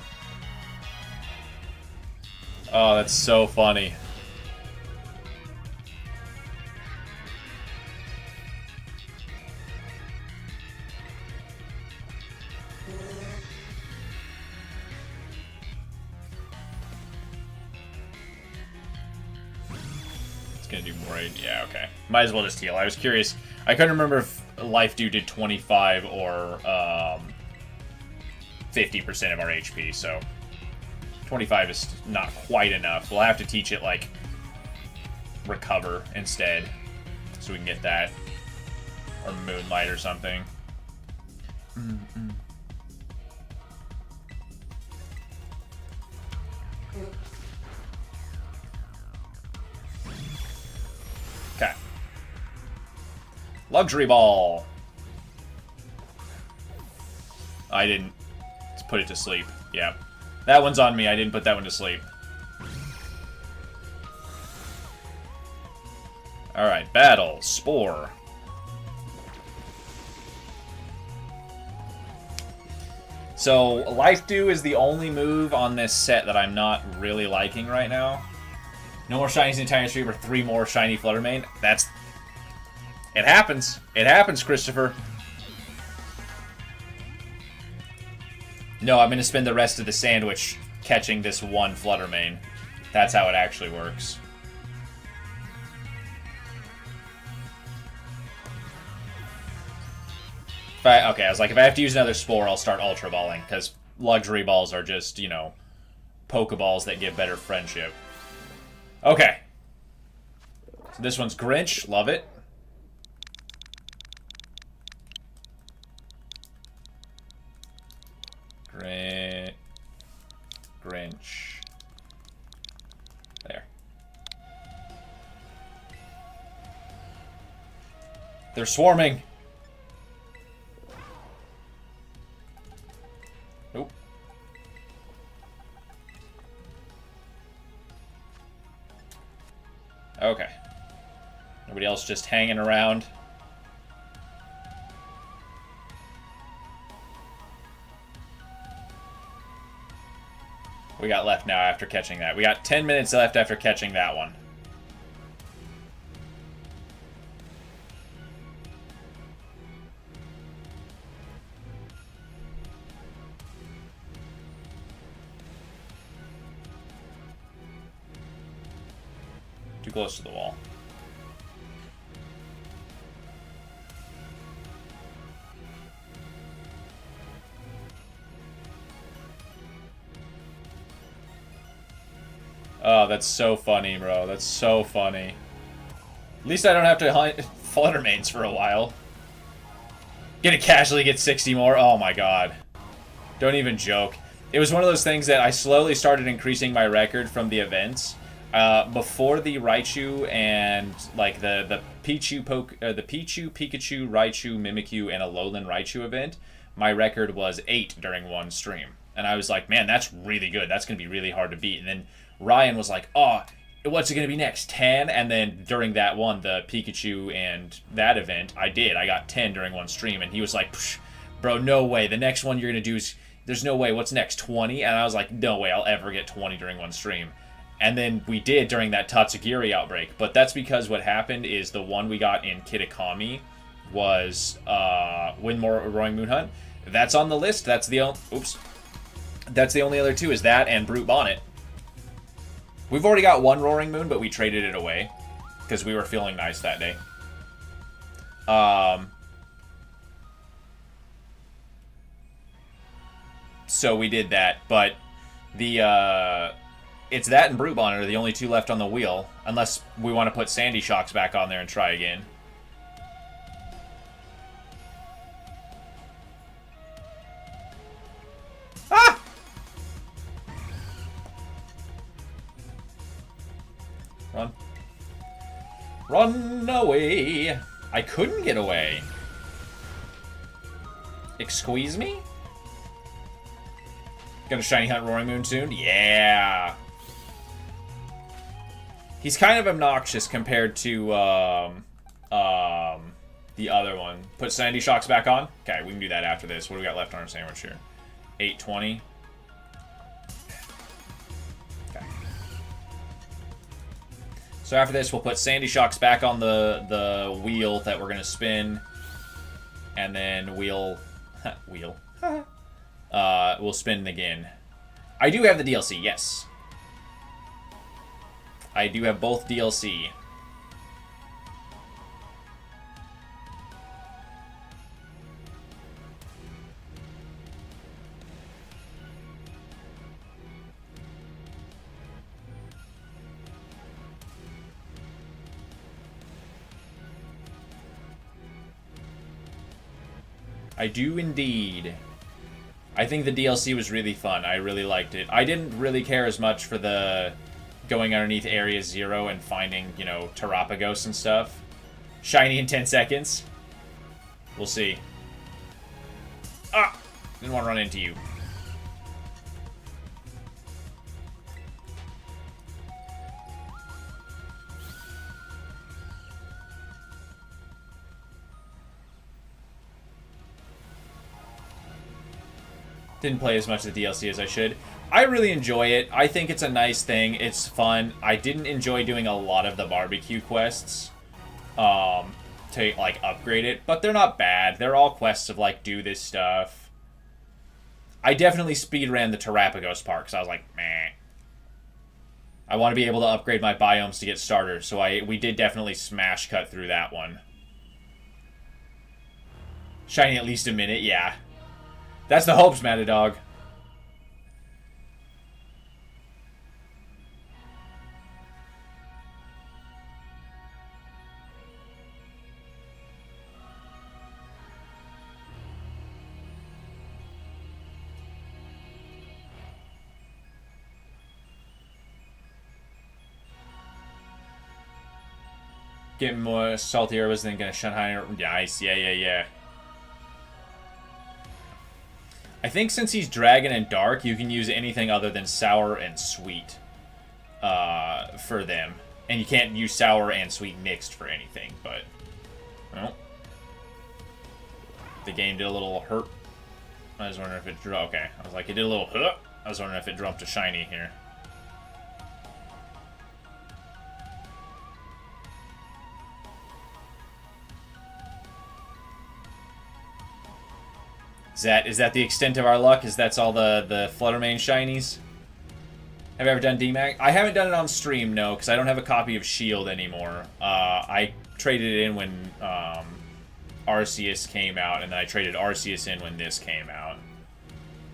Oh, that's so funny. It's gonna do more aid. Yeah, okay. Might as well just heal. I was curious. I couldn't remember if Life Dew did 25 or 50% of our HP, so 25 is not quite enough. We'll have to teach it, like, Recover instead, so we can get that. Or Moonlight or something. Okay. Luxury Ball. I didn't put it to sleep. Yeah. That one's on me. I didn't put that one to sleep. Alright, battle. Spore. So, Life Dew is the only move on this set that I'm not really liking right now. No more shinies in the entire stream, or 3 more shiny Fluttermane. That's... It happens. It happens, Christopher. No, I'm going to spend the rest of the sandwich catching this one Fluttermane. That's how it actually works. Okay, I was like, if I have to use another Spore, I'll start Ultra Balling, because Luxury Balls are just, you know, Pokeballs that give better friendship. Okay. So this one's Grinch. Love it. Grinch. There. They're swarming. Nope. Okay. Nobody else just hanging around. we got left now after catching that? We got 10 minutes left after catching that one. Too close to the wall. Oh, that's so funny, bro. That's so funny. At least I don't have to hunt Fluttermanes for a while. Gonna casually get 60 more. Oh my god. Don't even joke. It was one of those things that I slowly started increasing my record from the events. Before the Raichu and like the Pichu, Pikachu, Raichu, Mimikyu, and Alolan Raichu event, my record was 8 during one stream. And I was like, man, that's really good. That's gonna be really hard to beat. And then Ryan was like, oh, what's it going to be next? 10? And then during that one, the Pikachu and that event, I got 10 during one stream. And he was like, bro, no way. The next one you're going to do is, there's no way. What's next? 20? And I was like, no way I'll ever get 20 during one stream. And then we did during that Tatsugiri outbreak. But that's because what happened is the one we got in Kitakami was Windmore Roaring Moon Hunt. That's on the list. That's the only other two is that and Brute Bonnet. We've already got one Roaring Moon, but we traded it away because we were feeling nice that day. So we did that, but the it's that and Brute Bonnet are the only two left on the wheel, unless we want to put Sandy Shocks back on there and try again. Ah! Run. Run away. I couldn't get away. Excuse me? Gonna shiny hunt Roaring Moon soon? Yeah. He's kind of obnoxious compared to the other one. Put Sandy Shocks back on? Okay, we can do that after this. What do we got left on our sandwich here? 820. So after this, we'll put Sandy Shocks back on the wheel that we're going to spin. And then we'll spin again. I do have the DLC, yes. I do have both DLC. I do indeed. I think the DLC was really fun. I really liked it. I didn't really care as much for the going underneath Area 0 and finding, you know, Terapagos and stuff. Shiny in 10 seconds. We'll see. Ah! Didn't want to run into you. Didn't play as much of the DLC as I should. I really enjoy it. I think it's a nice thing. It's fun. I didn't enjoy doing a lot of the barbecue quests to, like, upgrade it. But they're not bad. They're all quests of, like, do this stuff. I definitely speed ran the Terapagos part because I was like, meh. I want to be able to upgrade my biomes to get starters. So we did definitely smash cut through that one. Shiny at least a minute, yeah. That's the hopes, Matadog. Getting more salty herbs than gonna shun higher. Nice, yeah. I think since he's Dragon and Dark, you can use anything other than Sour and Sweet for them. And you can't use Sour and Sweet mixed for anything, but... Well. The game did a little hurt. I was wondering if it drew... Okay. I was like, it did a little... I was wondering if it dropped a shiny here. Is that the extent of our luck? Is that's all the Fluttermane shinies? Have you ever done DMAX? I haven't done it on stream, no, because I don't have a copy of Shield anymore. I traded it in when Arceus came out, and then I traded Arceus in when this came out.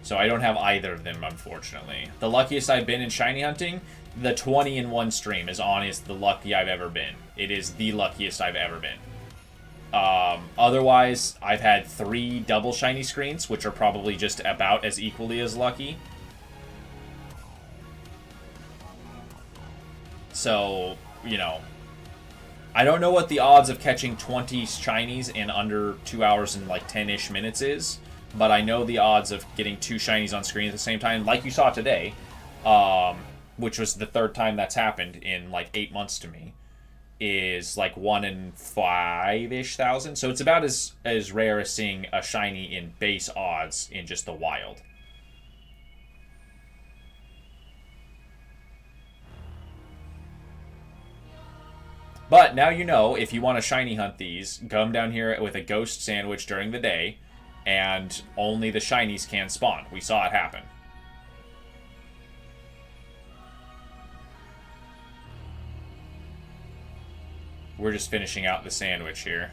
So I don't have either of them, unfortunately. The luckiest I've been in shiny hunting, the 20 in one stream is honest the lucky I've ever been. It is the luckiest I've ever been. Otherwise, I've had 3 double shiny screens, which are probably just about as equally as lucky. So, you know, I don't know what the odds of catching 20 shinies in under 2 hours and like 10-ish minutes is, but I know the odds of getting 2 shinies on screen at the same time, like you saw today, which was the 3rd time that's happened in like 8 months to me, is like 1 in 5-ish thousand. So it's about as rare as seeing a shiny in base odds in just the wild. But now you know, if you want to shiny hunt these, come down here with a ghost sandwich during the day, and only the shinies can spawn. We saw it happen. We're just finishing out the sandwich here.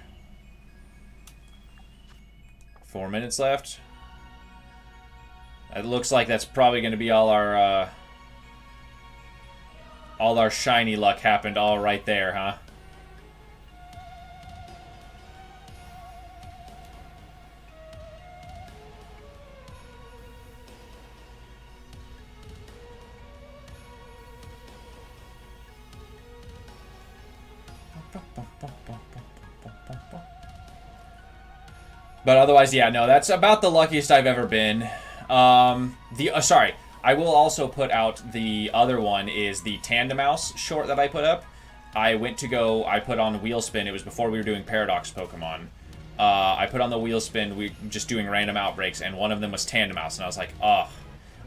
4 minutes left. It looks like that's probably going to be all our shiny luck happened all right there, huh? But otherwise, yeah, no, that's about the luckiest I've ever been. Sorry, I will also put out the other one is the Tandem Mouse short that I put up. I put on Wheel Spin. It was before we were doing Paradox Pokemon. I put on the Wheel Spin, we just doing random outbreaks, and one of them was Tandem Mouse, and I was like, ugh.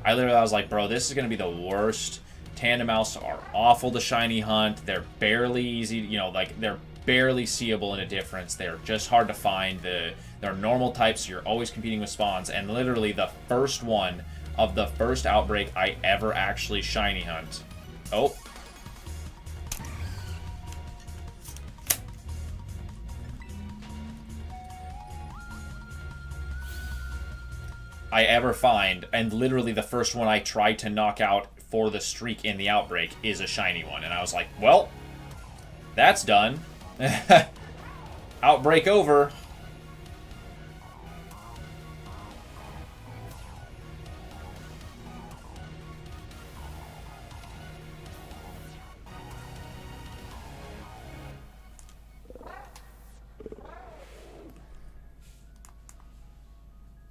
I was like, bro, this is going to be the worst. Tandem Mouse are awful to shiny hunt. They're barely easy, you know, like, they're barely seeable in a difference. They're just hard to find. They're normal types, so you're always competing with spawns, and literally the first one of the first outbreak I ever actually shiny hunt. Oh. I ever find, and literally the first one I tried to knock out for the streak in the outbreak is a shiny one. And I was like, well, that's done. Outbreak over.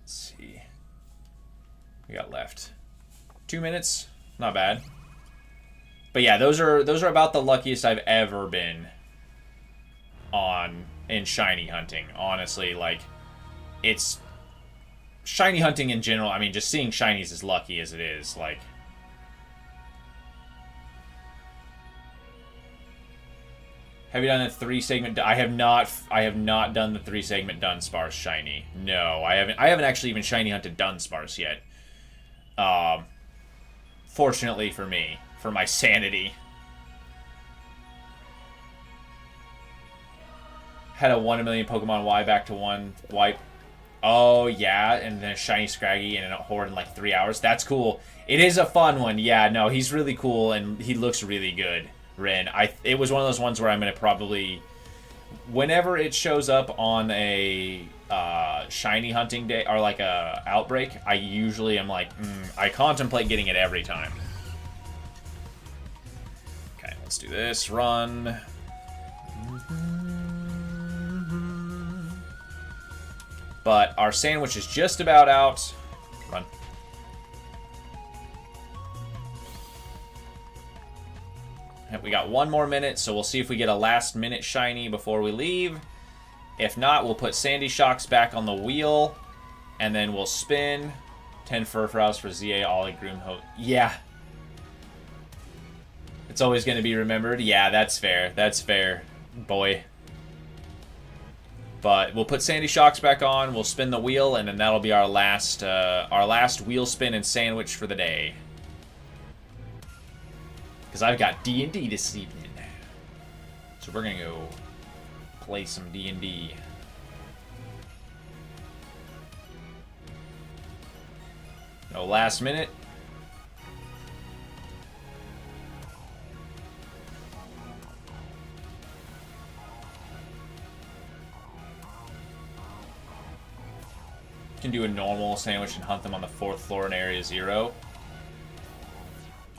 Let's see. We got left 2 minutes. Not bad. But yeah, those are about the luckiest I've ever been in shiny hunting. Honestly, like, it's shiny hunting in general. I mean, just seeing shinies as lucky as it is. Like, have you done the 3-segment? I have not done the 3-segment Dunsparce shiny. No, I haven't. I haven't actually even shiny hunted Dunsparce yet. Fortunately for me, for my sanity. Had a 1 in a million Pokemon Y back to 1 wipe. Oh, yeah, and then a shiny Scraggy and a Horde in like 3 hours. That's cool. It is a fun one. Yeah, no, he's really cool, and he looks really good, Ren. It was one of those ones where I'm going to probably... Whenever it shows up on a shiny hunting day, or like a outbreak, I usually am like, I contemplate getting it every time. Okay, let's do this. Run. But our sandwich is just about out. Run. And we got 1 more minute, so we'll see if we get a last minute shiny before we leave. If not, we'll put Sandy Shocks back on the wheel, and then we'll spin. 10 furfrows for ZA Ollie Groomho. Yeah. It's always going to be remembered. Yeah, that's fair. That's fair, boy. But we'll put Sandy Shocks back on. We'll spin the wheel, and then that'll be our last wheel spin and sandwich for the day. Because I've got D&D this evening. So we're going to go play some D&D. No last minute. Can do a normal sandwich and hunt them on the 4th floor in Area 0.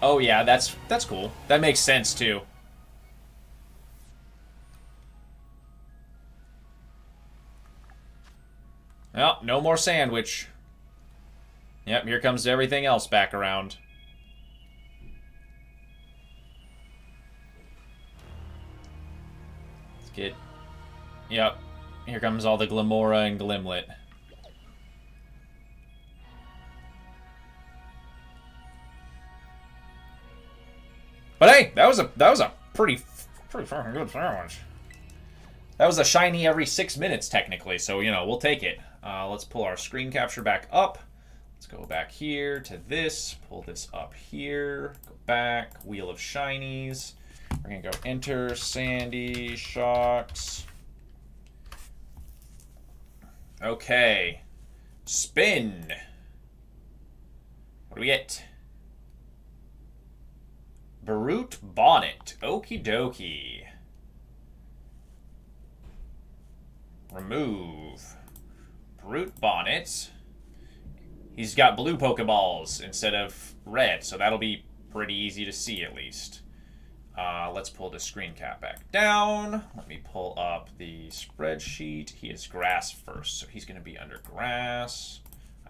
Oh yeah, that's cool. That makes sense too. Well, no more sandwich. Yep, here comes everything else back around. Let's get... Yep, here comes all the Glamora and Glimlet. But hey, that was a pretty fucking good sandwich. That was a shiny every 6 minutes, technically, so, you know, we'll take it. Let's pull our screen capture back up. Let's go back here to this. Pull this up here. Go back. Wheel of Shinies. We're going to go enter Sandy Shocks. Okay. Spin. What do we get? Brute Bonnet. Okie dokie. Remove. Brute Bonnet. He's got blue Pokeballs instead of red, so that'll be pretty easy to see at least. Let's pull the screen cap back down. Let me pull up the spreadsheet. He is grass first, so he's going to be under grass,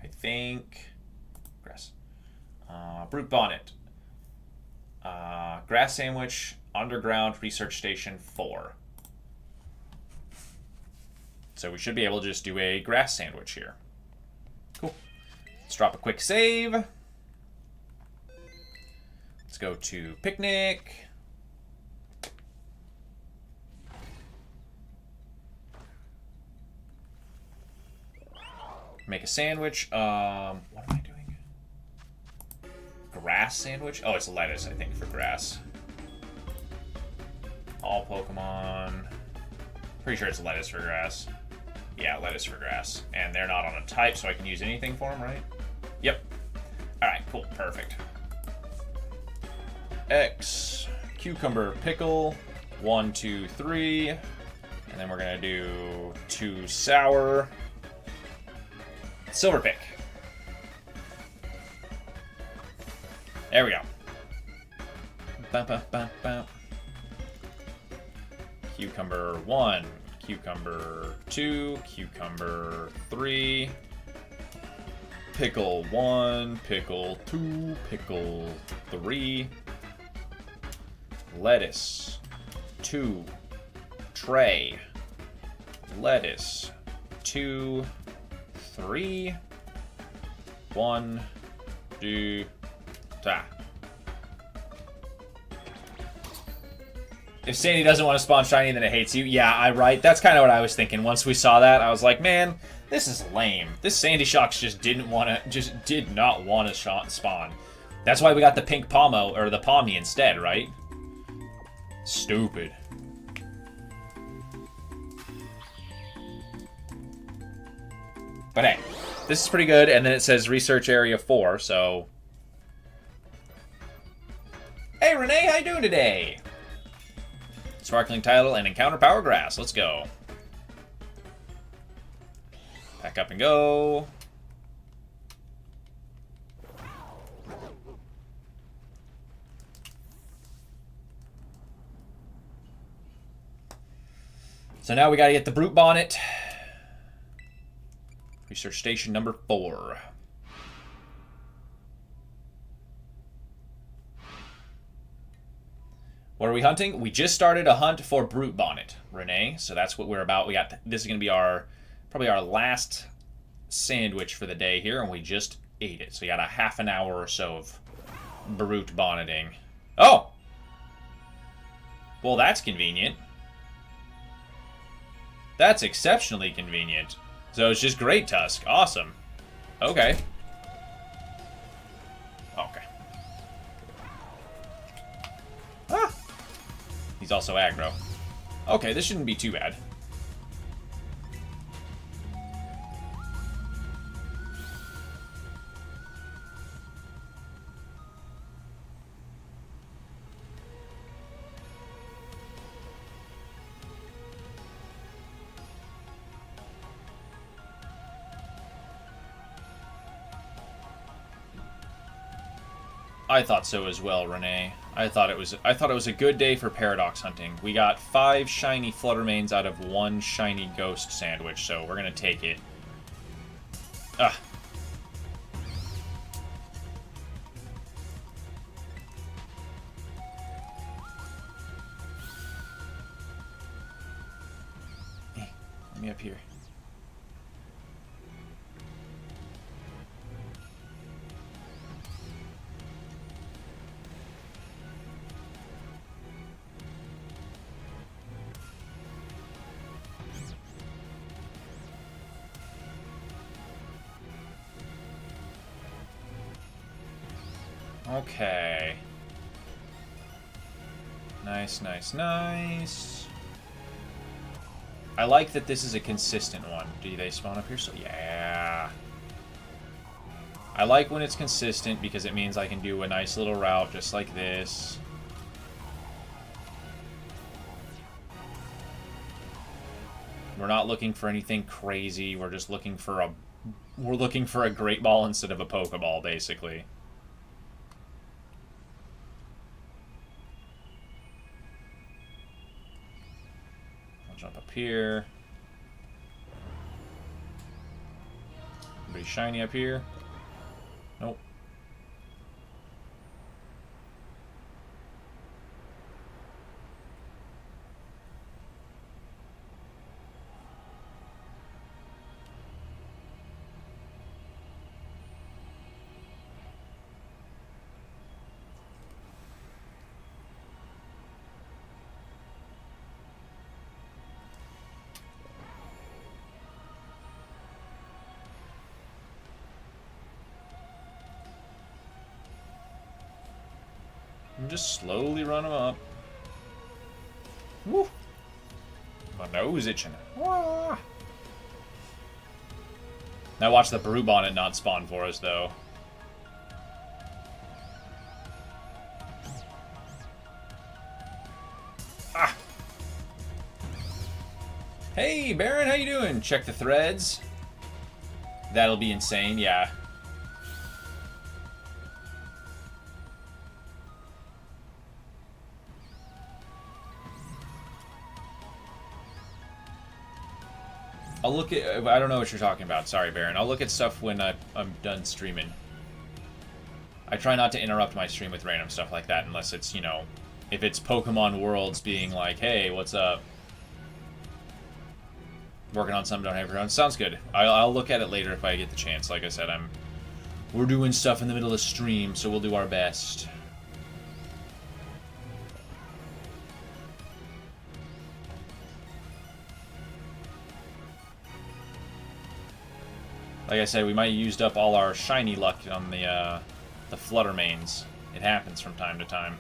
I think. Grass. Brute Bonnet. Grass Sandwich, Underground, Research Station 4. So we should be able to just do a grass sandwich here. Cool. Let's drop a quick save. Let's go to Picnic. Make a sandwich. What am I doing? Grass sandwich? Oh, it's lettuce, I think, for grass. All Pokemon. Pretty sure it's lettuce for grass. Yeah, lettuce for grass. And they're not on a type, so I can use anything for them, right? Yep. Alright, cool. Perfect. X. Cucumber, pickle. 1, 2, 3. And then we're going to do 2 sour. Silverpick. There we go. Bum, bum, bum, bum. Cucumber 1, Cucumber 2, Cucumber 3, Pickle 1, Pickle 2, Pickle 3, Lettuce 2, Tray, Lettuce 2, 3, 1, 2, 3. If Sandy doesn't want to spawn shiny, then it hates you. Yeah, right. That's kind of what I was thinking. Once we saw that, I was like, man, this is lame. This Sandy Shocks just did not want to spawn. That's why we got the pink Palmo, or the Palmy instead, right? Stupid. But hey, this is pretty good. And then it says Research Area 4, so... Hey, Renee, how you doing today? Sparkling Title and Encounter Power Grass. Let's go. Pack up and go. So now we got to get the Brute Bonnet. Research Station number 4. What are we hunting? We just started a hunt for Brute Bonnet, Renee. So that's what we're about. This is going to be probably our last sandwich for the day here, and we just ate it. So you got a half an hour or so of brute bonneting. Oh! Well, that's convenient. That's exceptionally convenient. So it's just Great Tusk. Awesome. Okay. Okay. Ah! He's also aggro. Okay, this shouldn't be too bad. I thought so as well, Renee. I thought it was a good day for paradox hunting. We got 5 shiny Fluttermanes out of 1 shiny ghost sandwich, so we're gonna take it. Ah. Hey, let me up here. Okay. Nice, nice, nice. I like that this is a consistent one. Do they spawn up here? So yeah. I like when it's consistent because it means I can do a nice little route just like this. We're not looking for anything crazy. We're just looking for a Great Ball instead of a Pokeball, basically. I'll jump up here. Anybody shiny up here? Nope. And just slowly run them up. Woo! My nose itching. Wah! Now watch the Brew Bonnet not spawn for us, though. Ah! Hey, Baron, how you doing? Check the threads. That'll be insane, yeah. I'll look at... I don't know what you're talking about. Sorry, Baron. I'll look at stuff when I'm done streaming. I try not to interrupt my stream with random stuff like that unless it's, you know... If it's Pokemon Worlds being like, hey, what's up? Working on something, don't have your own. Sounds good. I'll look at it later if I get the chance. Like I said, we're doing stuff in the middle of stream, so we'll do our best. Like I said, we might have used up all our shiny luck on the Fluttermanes. It happens from time to time.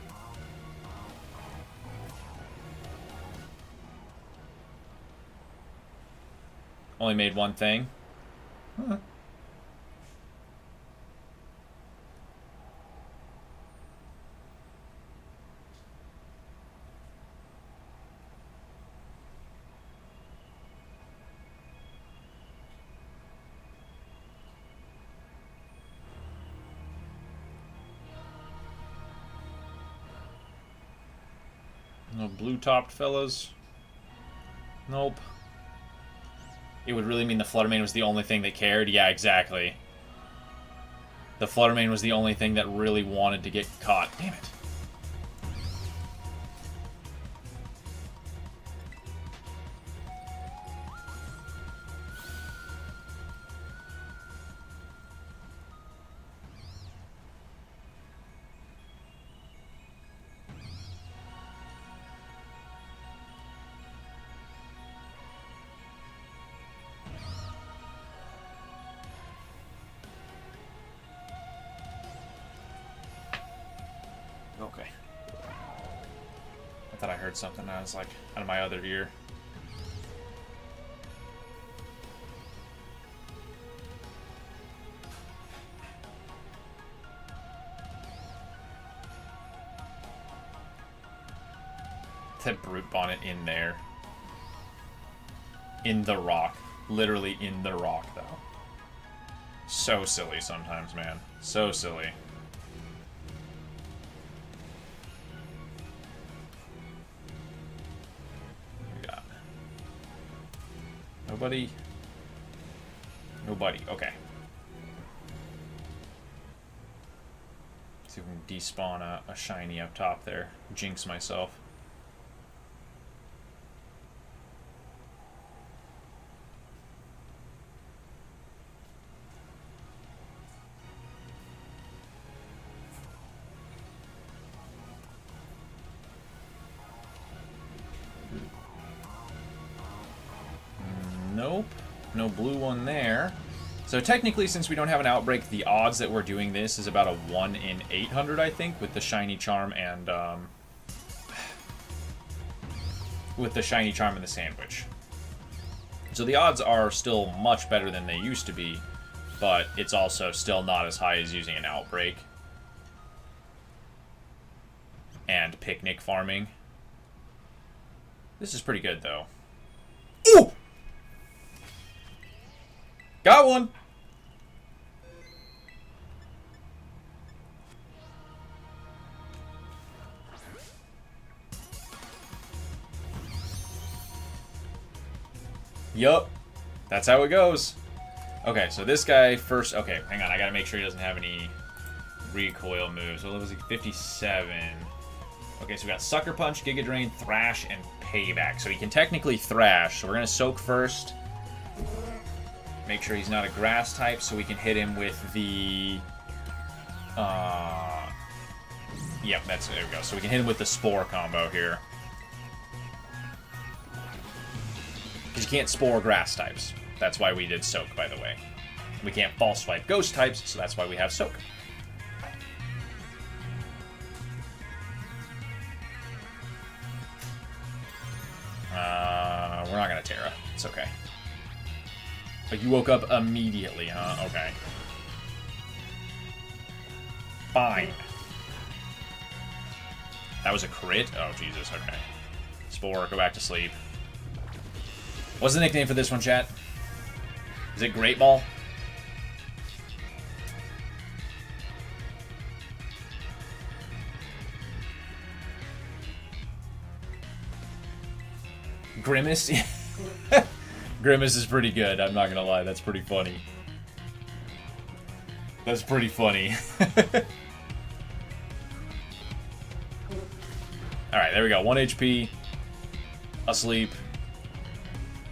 Only made one thing. Huh. No blue-topped fellas. Nope. It would really mean the Fluttermane was the only thing that cared? Yeah, exactly. The Fluttermane was the only thing that really wanted to get caught. Damn it. I thought I heard something. I was like, out of my other ear. That brute bonnet in there. In the rock. Literally in the rock, though. So silly sometimes, man. So silly. What we got? Nobody? Nobody. Okay. See if we can despawn a shiny up top there. Jinx myself. Nope. No blue one there. So technically, since we don't have an outbreak, the odds that we're doing this is about a 1 in 800, I think, with the shiny charm and the sandwich. So the odds are still much better than they used to be, but it's also still not as high as using an outbreak and picnic farming. This is pretty good, though. Ooh! Got one! Yup. That's how it goes. Okay, so this guy first... Okay, hang on. I gotta make sure he doesn't have any recoil moves. What was he? 57. Okay, so we got Sucker Punch, Giga Drain, Thrash, and Payback. So he can technically Thrash. So we're gonna Soak first. Make sure he's not a grass type, so we can hit him with the... Yep, there we go. So we can hit him with the Spore combo here. Because you can't Spore grass types. That's why we did Soak, by the way. We can't False Swipe ghost types, so that's why we have Soak. We're not going to Terra. It's okay. But you woke up immediately, huh? Okay. Fine. That was a crit? Oh, Jesus, okay. Spore, go back to sleep. What's the nickname for this one, chat? Is it Great Ball? Grimace? Grimace is pretty good, I'm not gonna lie. That's pretty funny. That's pretty funny. Alright, there we go. 1 HP. Asleep.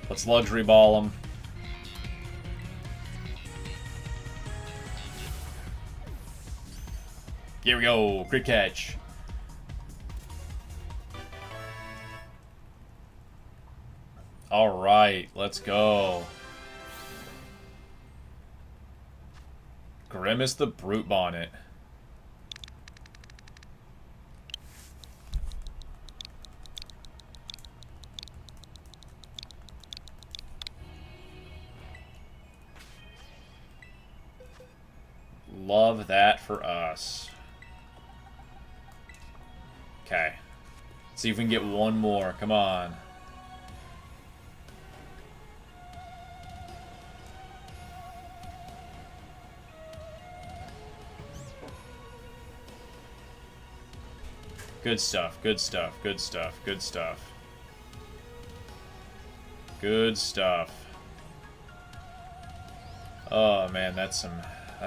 Let's luxury ball him. Here we go. Crit catch. Alright, let's go. Grimace the Brute Bonnet. Love that for us. Okay. See if we can get one more. Come on. Good stuff, good stuff, good stuff, good stuff. Good stuff. Oh man, that's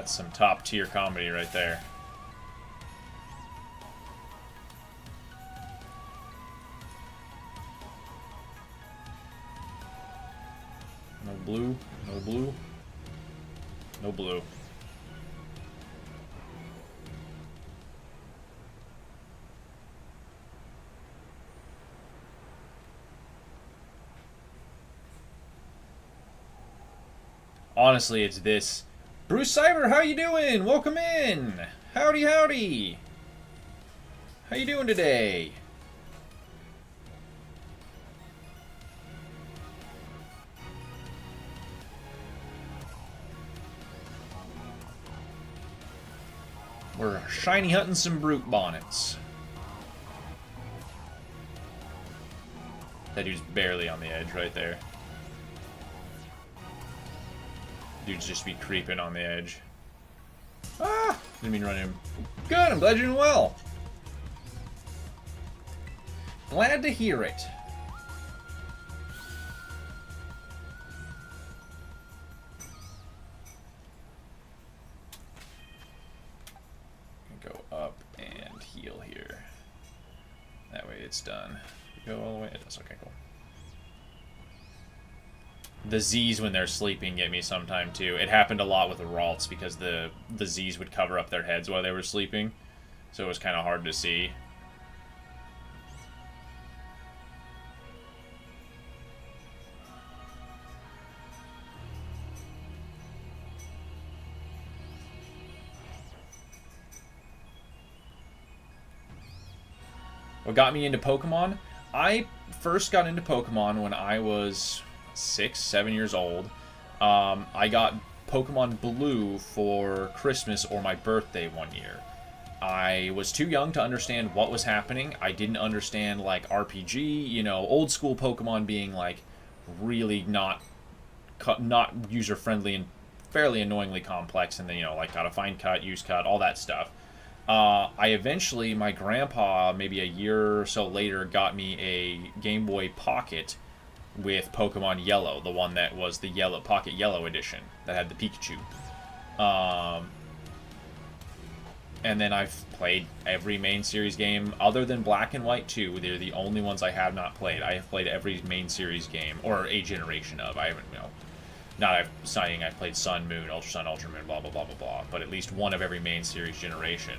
some top tier comedy right there. No blue, no blue, no blue. Honestly, it's this. Bruce Cyber, how you doing? Welcome in. Howdy, howdy. How you doing today? We're shiny hunting some brute bonnets. That dude's barely on the edge right there. Dude's just be creeping on the edge. Ah! Didn't mean to run him. Good, I'm glad you're doing well. Glad to hear it. Go up and heal here. That way it's done. Go all the way. It does. Okay, cool. The Z's when they're sleeping get me sometime too. It happened a lot with the Ralts because the Z's would cover up their heads while they were sleeping, so it was kind of hard to see. What got me into Pokemon? I first got into Pokemon when I was 6, 7 years old. I got Pokemon Blue for Christmas or my birthday one year. I was too young to understand what was happening. I didn't understand, like, RPG, you know, old school Pokemon being, like, really not user-friendly and fairly annoyingly complex, and then, you know, like, gotta find cut, use cut, all that stuff. My grandpa, maybe a year or so later, got me a Game Boy Pocket with Pokemon Yellow, the one that was the Yellow Pocket Yellow edition that had the Pikachu. And then I've played every main series game other than Black and White 2. They're the only ones I have not played. I have played every main series game, or a generation of. I haven't, you know, not saying I've played Sun, Moon, Ultra Sun, Ultra Moon, blah, blah, blah, blah, blah, but at least one of every main series generation.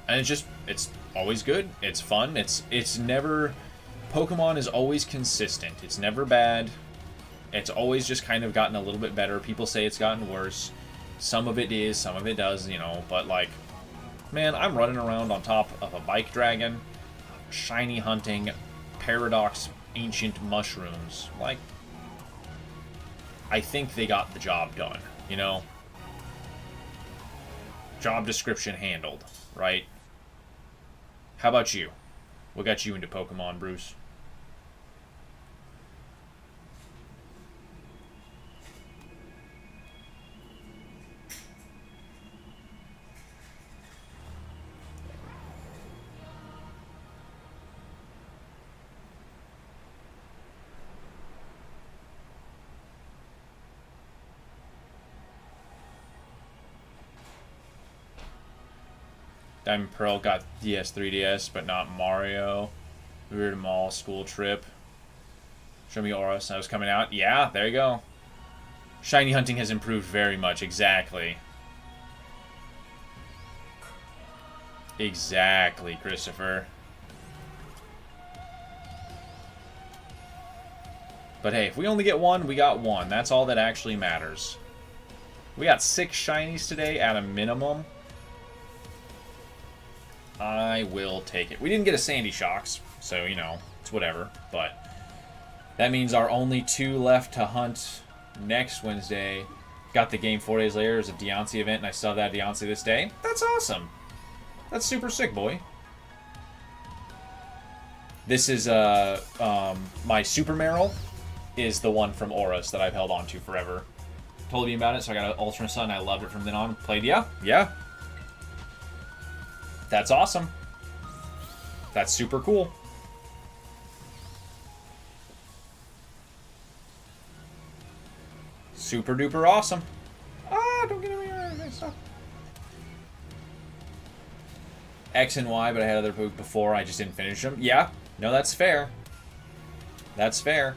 And it's always good. It's fun. It's never... Pokemon is always consistent. It's never bad. It's always just kind of gotten a little bit better. People say it's gotten worse. Some of it is, some of it does, you know, but like, man, I'm running around on top of a bike dragon, shiny hunting, paradox ancient mushrooms. Like, I think they got the job done, you know? Job description handled, right? How about you? What got you into Pokemon, Bruce? Diamond Pearl got DS, 3DS, but not Mario. Weird Mall school trip. Show me Aura. I was coming out. Yeah, there you go. Shiny hunting has improved very much. Exactly. Exactly, Christopher. But hey, if we only get one, we got one. That's all that actually matters. We got 6 shinies today at a minimum. I will take it. We didn't get a Sandy Shocks, so, you know, it's whatever. But that means our only 2 left to hunt next Wednesday. Got the game 4 days later as a Deontay event, and I still have that Deontay this day. That's awesome. That's super sick, boy. This is, my Super Meryl is the one from Auras that I've held on to forever. Told you about it, so I got an Ultra Sun. I loved it from then on. Played, yeah. That's awesome. That's super cool. Super duper awesome. Ah, don't get me wrong. Stop. X and Y, but I had other before. I just didn't finish them. Yeah. No, that's fair. That's fair.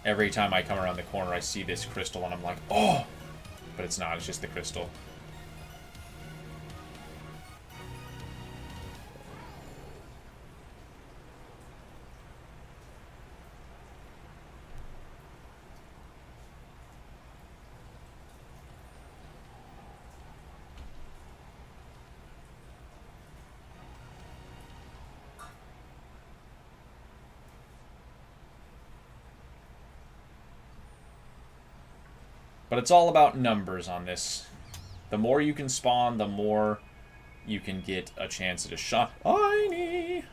Every time I come around the corner, I see this crystal, and I'm like, oh! But it's not. It's just the crystal. But it's all about numbers on this. The more you can spawn, the more you can get a chance at a shiny.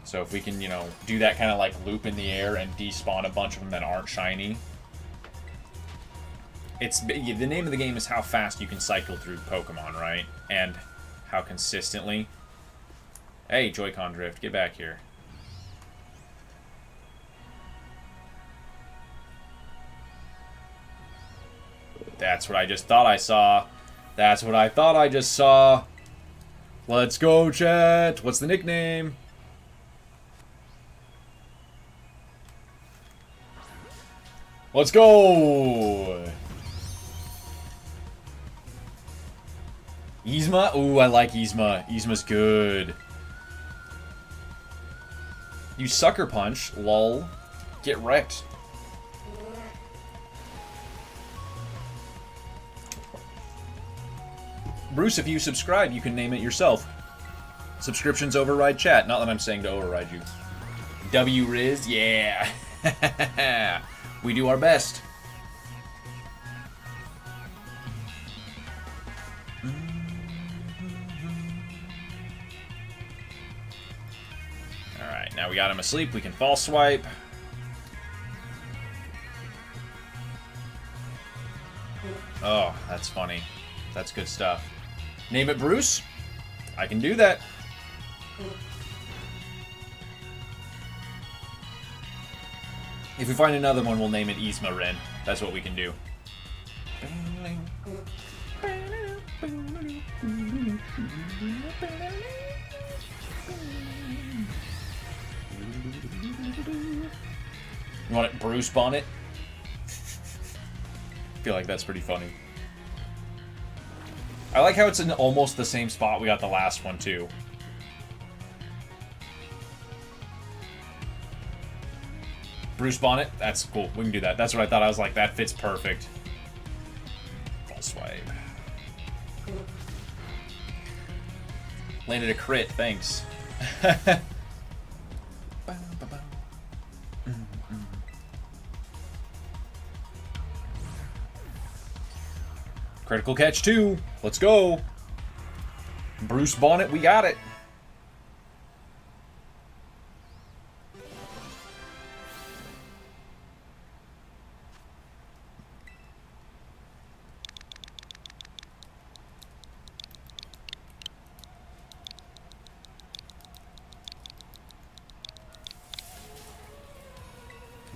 So if we can, you know, do that kind of like loop in the air and despawn a bunch of them that aren't shiny. The name of the game is how fast you can cycle through Pokemon, right? And how consistently. Hey, Joy-Con Drift, get back here. That's what I just thought I saw. That's what I thought I just saw. Let's go, chat. What's the nickname? Let's go! Yzma? Ooh, I like Yzma. Yzma's good. You sucker punch. Lol. Get wrecked. Bruce, if you subscribe, you can name it yourself. Subscriptions override chat. Not that I'm saying to override you. W Riz, yeah. We do our best. Alright, now we got him asleep. We can false swipe. Oh, that's funny. That's good stuff. Name it Bruce? I can do that. If we find another one, we'll name it Yzma Ren. That's what we can do. You want it Bruce Bonnet? I feel like that's pretty funny. I like how it's in almost the same spot we got the last one, too. Bruce Bonnet? That's cool. We can do that. That's what I thought. I was like, that fits perfect. False swipe. Landed a crit. Thanks. Critical catch 2. Let's go. Bruce Bonnet, we got it.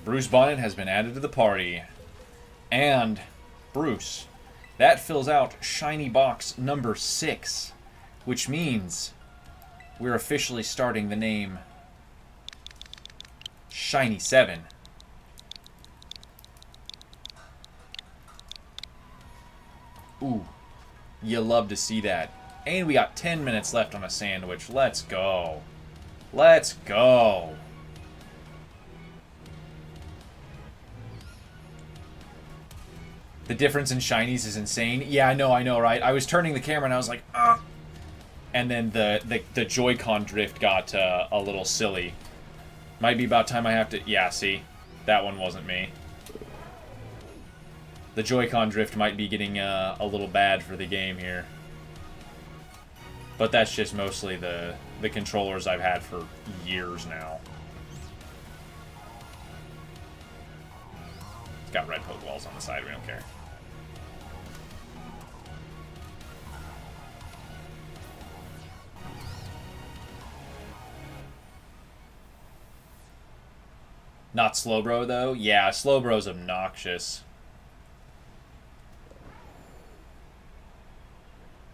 Bruce Bonnet has been added to the party. And Bruce. That fills out shiny box number 6, which means we're officially starting the name Shiny 7. Ooh, you love to see that. And we got 10 minutes left on a sandwich. Let's go. Let's go. The difference in shinies is insane. Yeah, I know, right? I was turning the camera and I was like, ah. And then the Joy-Con drift got a little silly. Might be about time I have to... Yeah, see? That one wasn't me. The Joy-Con drift might be getting a little bad for the game here. But that's just mostly the controllers I've had for years now. It's got red Pokeballs on the side, we don't care. Not Slowbro, though? Yeah, Slowbro's obnoxious.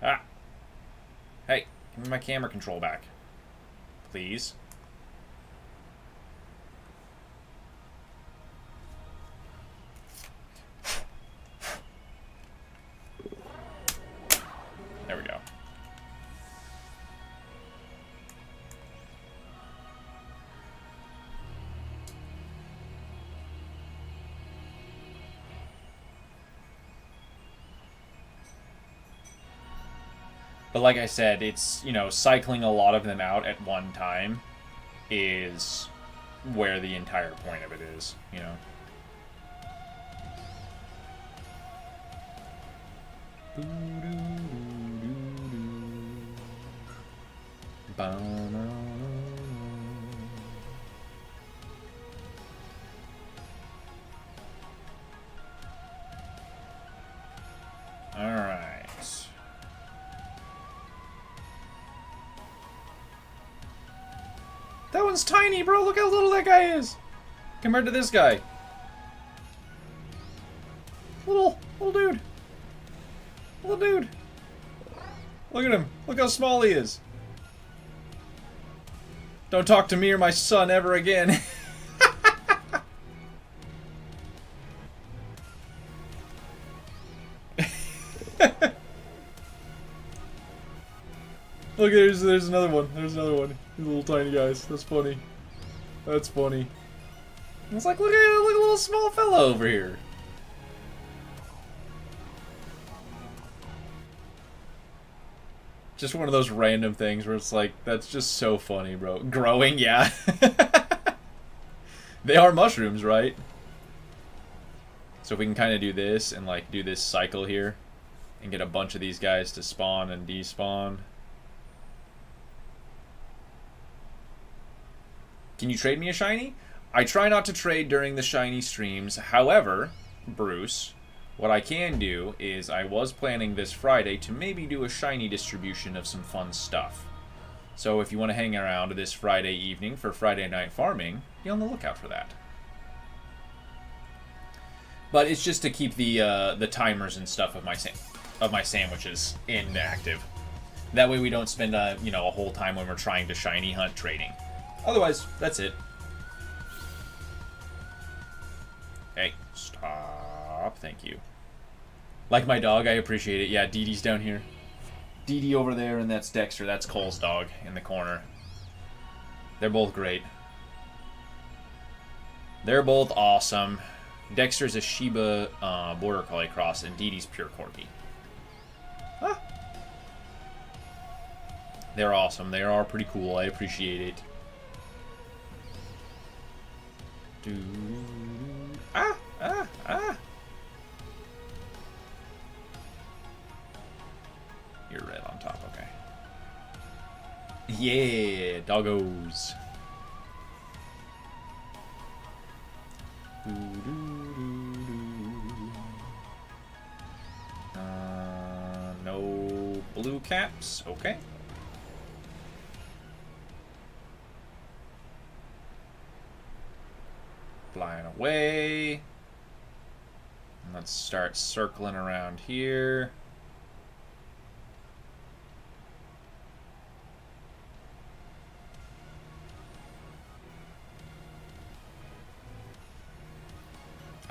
Ah. Hey, give me my camera control back. Please. There we go. But like I said, it's, you know, cycling a lot of them out at one time is where the entire point of it is, you know. Alright. That one's tiny, bro. Look how little that guy is. Compared to this guy. Little dude. Little dude. Look at him. Look how small he is. Don't talk to me or my son ever again. Look, there's another one. There's another one. These little tiny guys. That's funny. That's funny. It's like, look at a little small fella over here. Just one of those random things where it's like, that's just so funny, bro. Growing, yeah. They are mushrooms, right? So if we can kind of do this and like do this cycle here and get a bunch of these guys to spawn and despawn. Can you trade me a shiny? I try not to trade during the shiny streams. However, Bruce, what I can do is I was planning this Friday to maybe do a shiny distribution of some fun stuff. So if you want to hang around this Friday evening for Friday night farming, be on the lookout for that. But it's just to keep the timers and stuff of my sandwiches inactive. That way we don't spend a whole time when we're trying to shiny hunt trading. Otherwise, that's it. Hey, stop. Thank you. Like my dog, I appreciate it. Yeah, Dee Dee's down here. Dee Dee over there, and that's Dexter. That's Cole's dog in the corner. They're both great. They're both awesome. Dexter's a Shiba Border Collie cross, and Dee Dee's pure Corgi. Huh? They're awesome. They are pretty cool. I appreciate it. Ah! You're red on top, okay. Yeah, doggos. No blue caps, okay. Flying away. Let's start circling around here.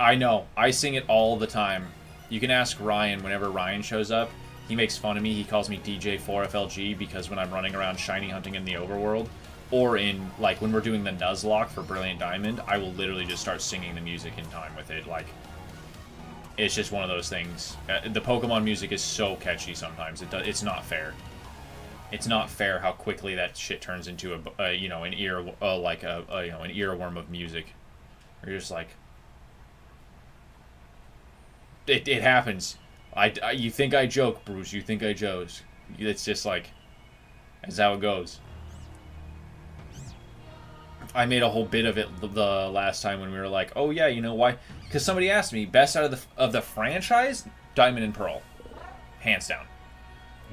I know. I sing it all the time. You can ask Ryan whenever Ryan shows up. He makes fun of me. He calls me DJ4FLG because when I'm running around shiny hunting in the overworld, or in, like, when we're doing the Nuzlocke for Brilliant Diamond, I will literally just start singing the music in time with it. Like, it's just one of those things. The Pokemon music is so catchy sometimes. It's not fair. It's not fair how quickly that shit turns into an earworm of music. You're just like, it happens. You think I joke, Bruce. You think I joke. It's just like, that's how it goes. I made a whole bit of it the last time when we were like, oh yeah, you know why? Because somebody asked me, best out of the franchise, Diamond and Pearl, hands down.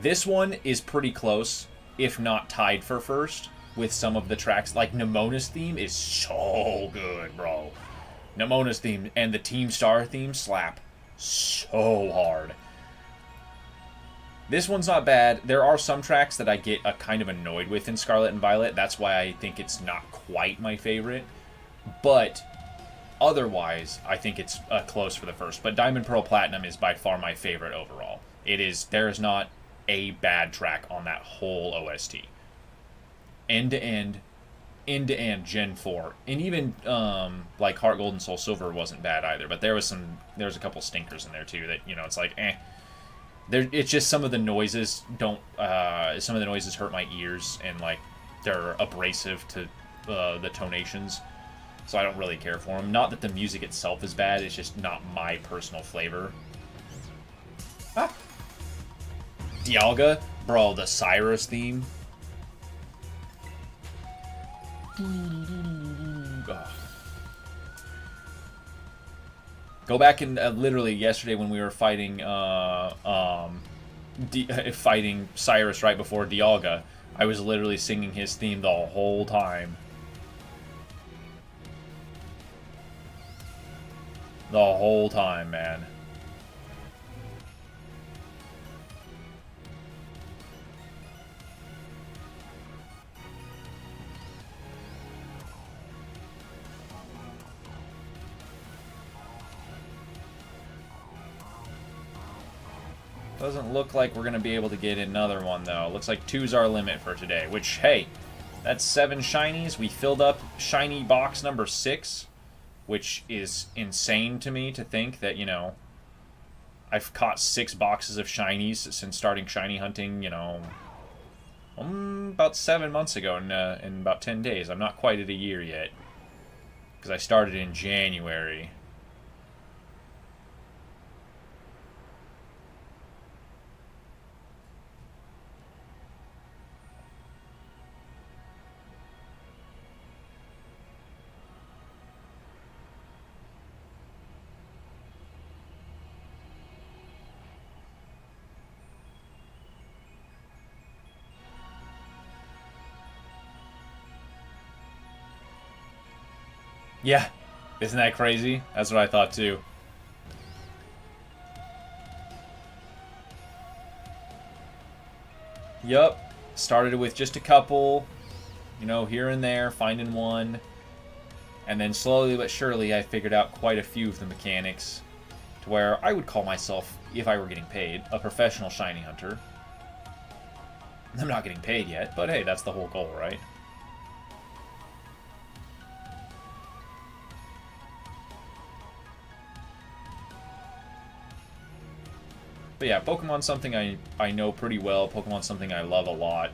This one is pretty close, if not tied for first, with some of the tracks. Like Nemona's theme is so good, bro. Nemona's theme and the Team Star theme slap so hard. This one's not bad. There are some tracks that I get kind of annoyed with in Scarlet and Violet. That's why I think it's not quite my favorite. But otherwise, I think it's close for the first. But Diamond Pearl Platinum is by far my favorite overall. There is not a bad track on that whole OST. End to end, Gen 4. And even like Heart Gold and Soul Silver wasn't bad either. But there was a couple stinkers in there too that, it's like, eh. It's just some of the noises hurt my ears, and like they're abrasive to the tonations, so I don't really care for them. Not that the music itself is bad; it's just not my personal flavor. Ah, Dialga? Bro, the Cyrus theme. Ugh. Go back and literally yesterday when we were fighting fighting Cyrus right before Dialga, I was literally singing his theme the whole time. The whole time, man. Doesn't look like we're going to be able to get another one, though. Looks like 2's our limit for today, which, hey, that's 7 shinies. We filled up shiny box number 6, which is insane to me to think that, you know, I've caught 6 boxes of shinies since starting shiny hunting, you know, about 7 months ago in about 10 days. I'm not quite at a year yet, because I started in January. Yeah, isn't that crazy? That's what I thought too. Yup, started with just a couple, you know, here and there, finding one. And then slowly but surely I figured out quite a few of the mechanics to where I would call myself, if I were getting paid, a professional shiny hunter. I'm not getting paid yet, but hey, that's the whole goal, right? But yeah, Pokemon's something I know pretty well. Pokemon's something I love a lot.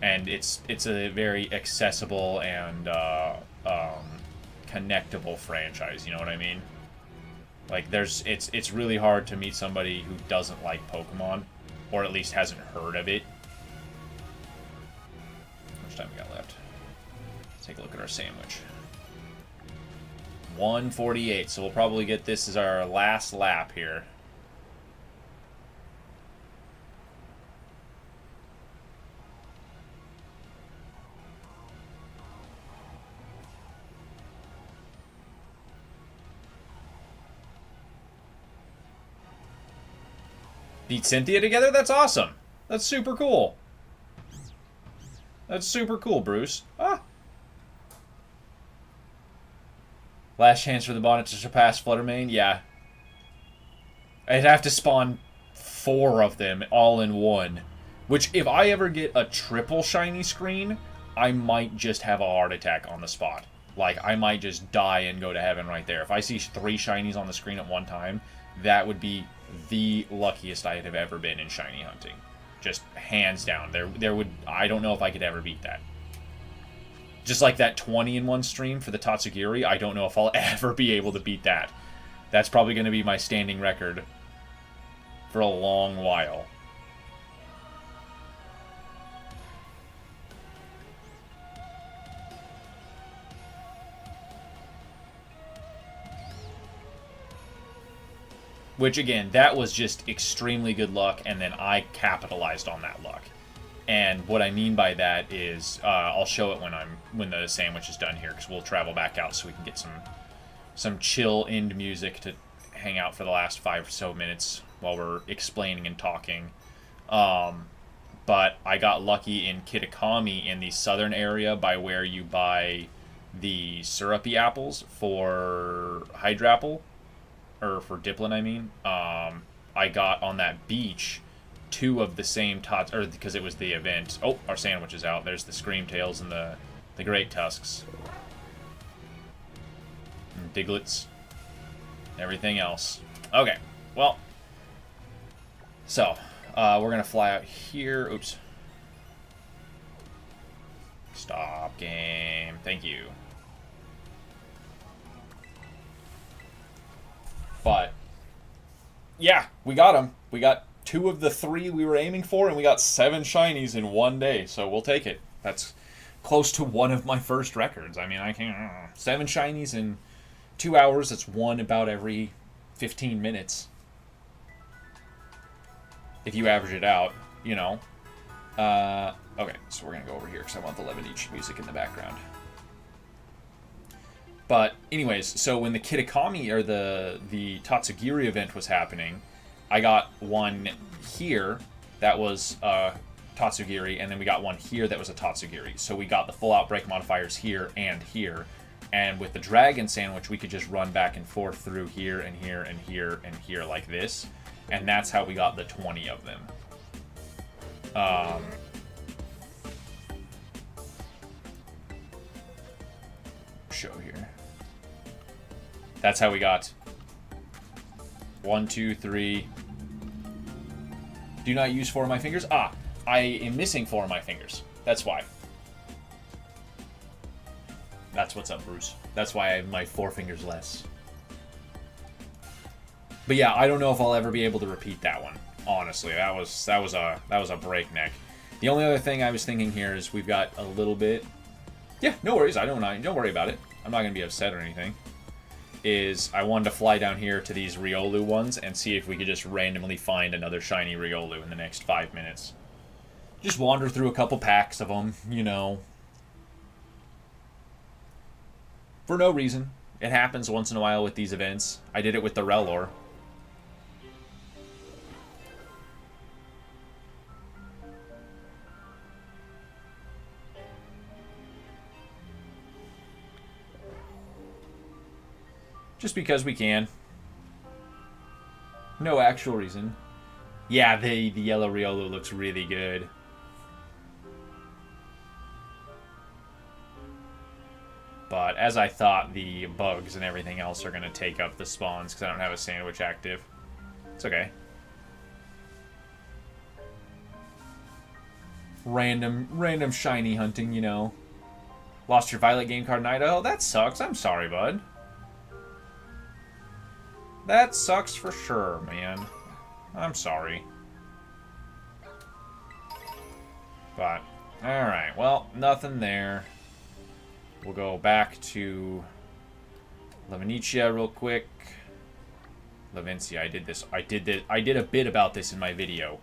And it's a very accessible and connectable franchise, you know what I mean? Like, it's really hard to meet somebody who doesn't like Pokemon, or at least hasn't heard of it. How much time we got left? Let's take a look at our sandwich. 1:48, so we'll probably get this as our last lap here. Beat Cynthia together? That's awesome. That's super cool. That's super cool, Bruce. Ah. Last chance for the bonnet to surpass Fluttermane? Yeah. I'd have to spawn 4 of them all in one. Which, if I ever get a triple shiny screen, I might just have a heart attack on the spot. Like, I might just die and go to heaven right there. If I see 3 shinies on the screen at one time, that would be the luckiest I have ever been in shiny hunting. Just hands down. I don't know if I could ever beat that. Just like that 20 in one stream for the Tatsugiri, I don't know if I'll ever be able to beat that. That's probably going to be my standing record for a long while. Which, again, that was just extremely good luck, and then I capitalized on that luck. And what I mean by that is, I'll show it when the sandwich is done here, because we'll travel back out so we can get some chill end music to hang out for the last 5 or so minutes while we're explaining and talking. But I got lucky in Kitakami in the southern area by where you buy the syrupy apples for Hydrapple. Or for Diplin, I mean. I got on that beach 2 of the same tots, or because it was the event. Oh, our sandwich is out. There's the Screamtails and the Great Tusks. And Diglets. Everything else. Okay, well. So, we're going to fly out here. Oops. Stop game. Thank you. But, yeah, we got him. We got 2 of the 3 we were aiming for, and we got 7 shinies in one day, so we'll take it. That's close to one of my first records. I mean, I can't... 7 shinies in 2 hours, that's one about every 15 minutes. If you average it out, you know. Okay, so we're going to go over here because I want the Lebanese music in the background. But anyways, so when the Kitakami, or the Tatsugiri event was happening, I got one here that was Tatsugiri, and then we got one here that was a Tatsugiri. So we got the full outbreak modifiers here and here. And with the Dragon Sandwich, we could just run back and forth through here and here and here and here like this. And that's how we got the 20 of them. Show here. That's how we got 1, 2, 3. Do not use 4 of my fingers. Ah, I am missing 4 of my fingers. That's why. That's what's up, Bruce. That's why I have my 4 fingers less. But yeah, I don't know if I'll ever be able to repeat that one. Honestly, that was a breakneck. The only other thing I was thinking here is we've got a little bit. Yeah, no worries. Don't worry about it. I'm not gonna be upset or anything. Is I wanted to fly down here to these Riolu ones and see if we could just randomly find another shiny Riolu in the next 5 minutes. Just wander through a couple packs of them, you know. For no reason. It happens once in a while with these events. I did it with the Relor. Just because we can. No actual reason. Yeah, the yellow Riolu looks really good. But as I thought, the bugs and everything else are going to take up the spawns because I don't have a sandwich active. It's okay. Random shiny hunting, you know. Lost your Violet game card in Idaho? That sucks. I'm sorry, bud. That sucks for sure, man. I'm sorry. But, alright. Well, nothing there. We'll go back to Levenetia real quick. Levencia, I did this. I did a bit about this in my video.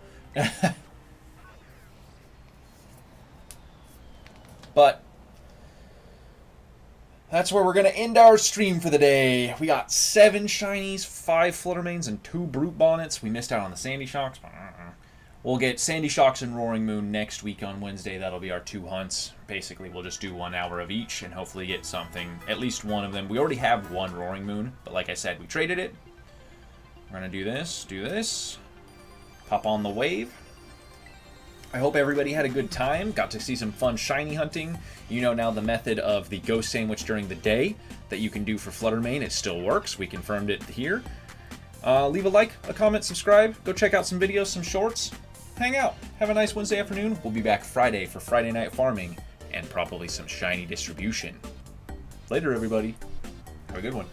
But that's where we're going to end our stream for the day. We got 7 shinies, 5 Fluttermanes, and 2 Brute Bonnets. We missed out on the Sandy Shocks. We'll get Sandy Shocks and Roaring Moon next week on Wednesday. That'll be our 2 hunts. Basically, we'll just do 1 hour of each and hopefully get something, at least one of them. We already have 1 Roaring Moon, but like I said, we traded it. We're going to do this, pop on the wave. I hope everybody had a good time, got to see some fun shiny hunting. You know now the method of the ghost sandwich during the day that you can do for Fluttermane. It still works. We confirmed it here. Leave a like, a comment, subscribe. Go check out some videos, some shorts. Hang out. Have a nice Wednesday afternoon. We'll be back Friday for Friday Night Farming and probably some shiny distribution. Later, everybody. Have a good one.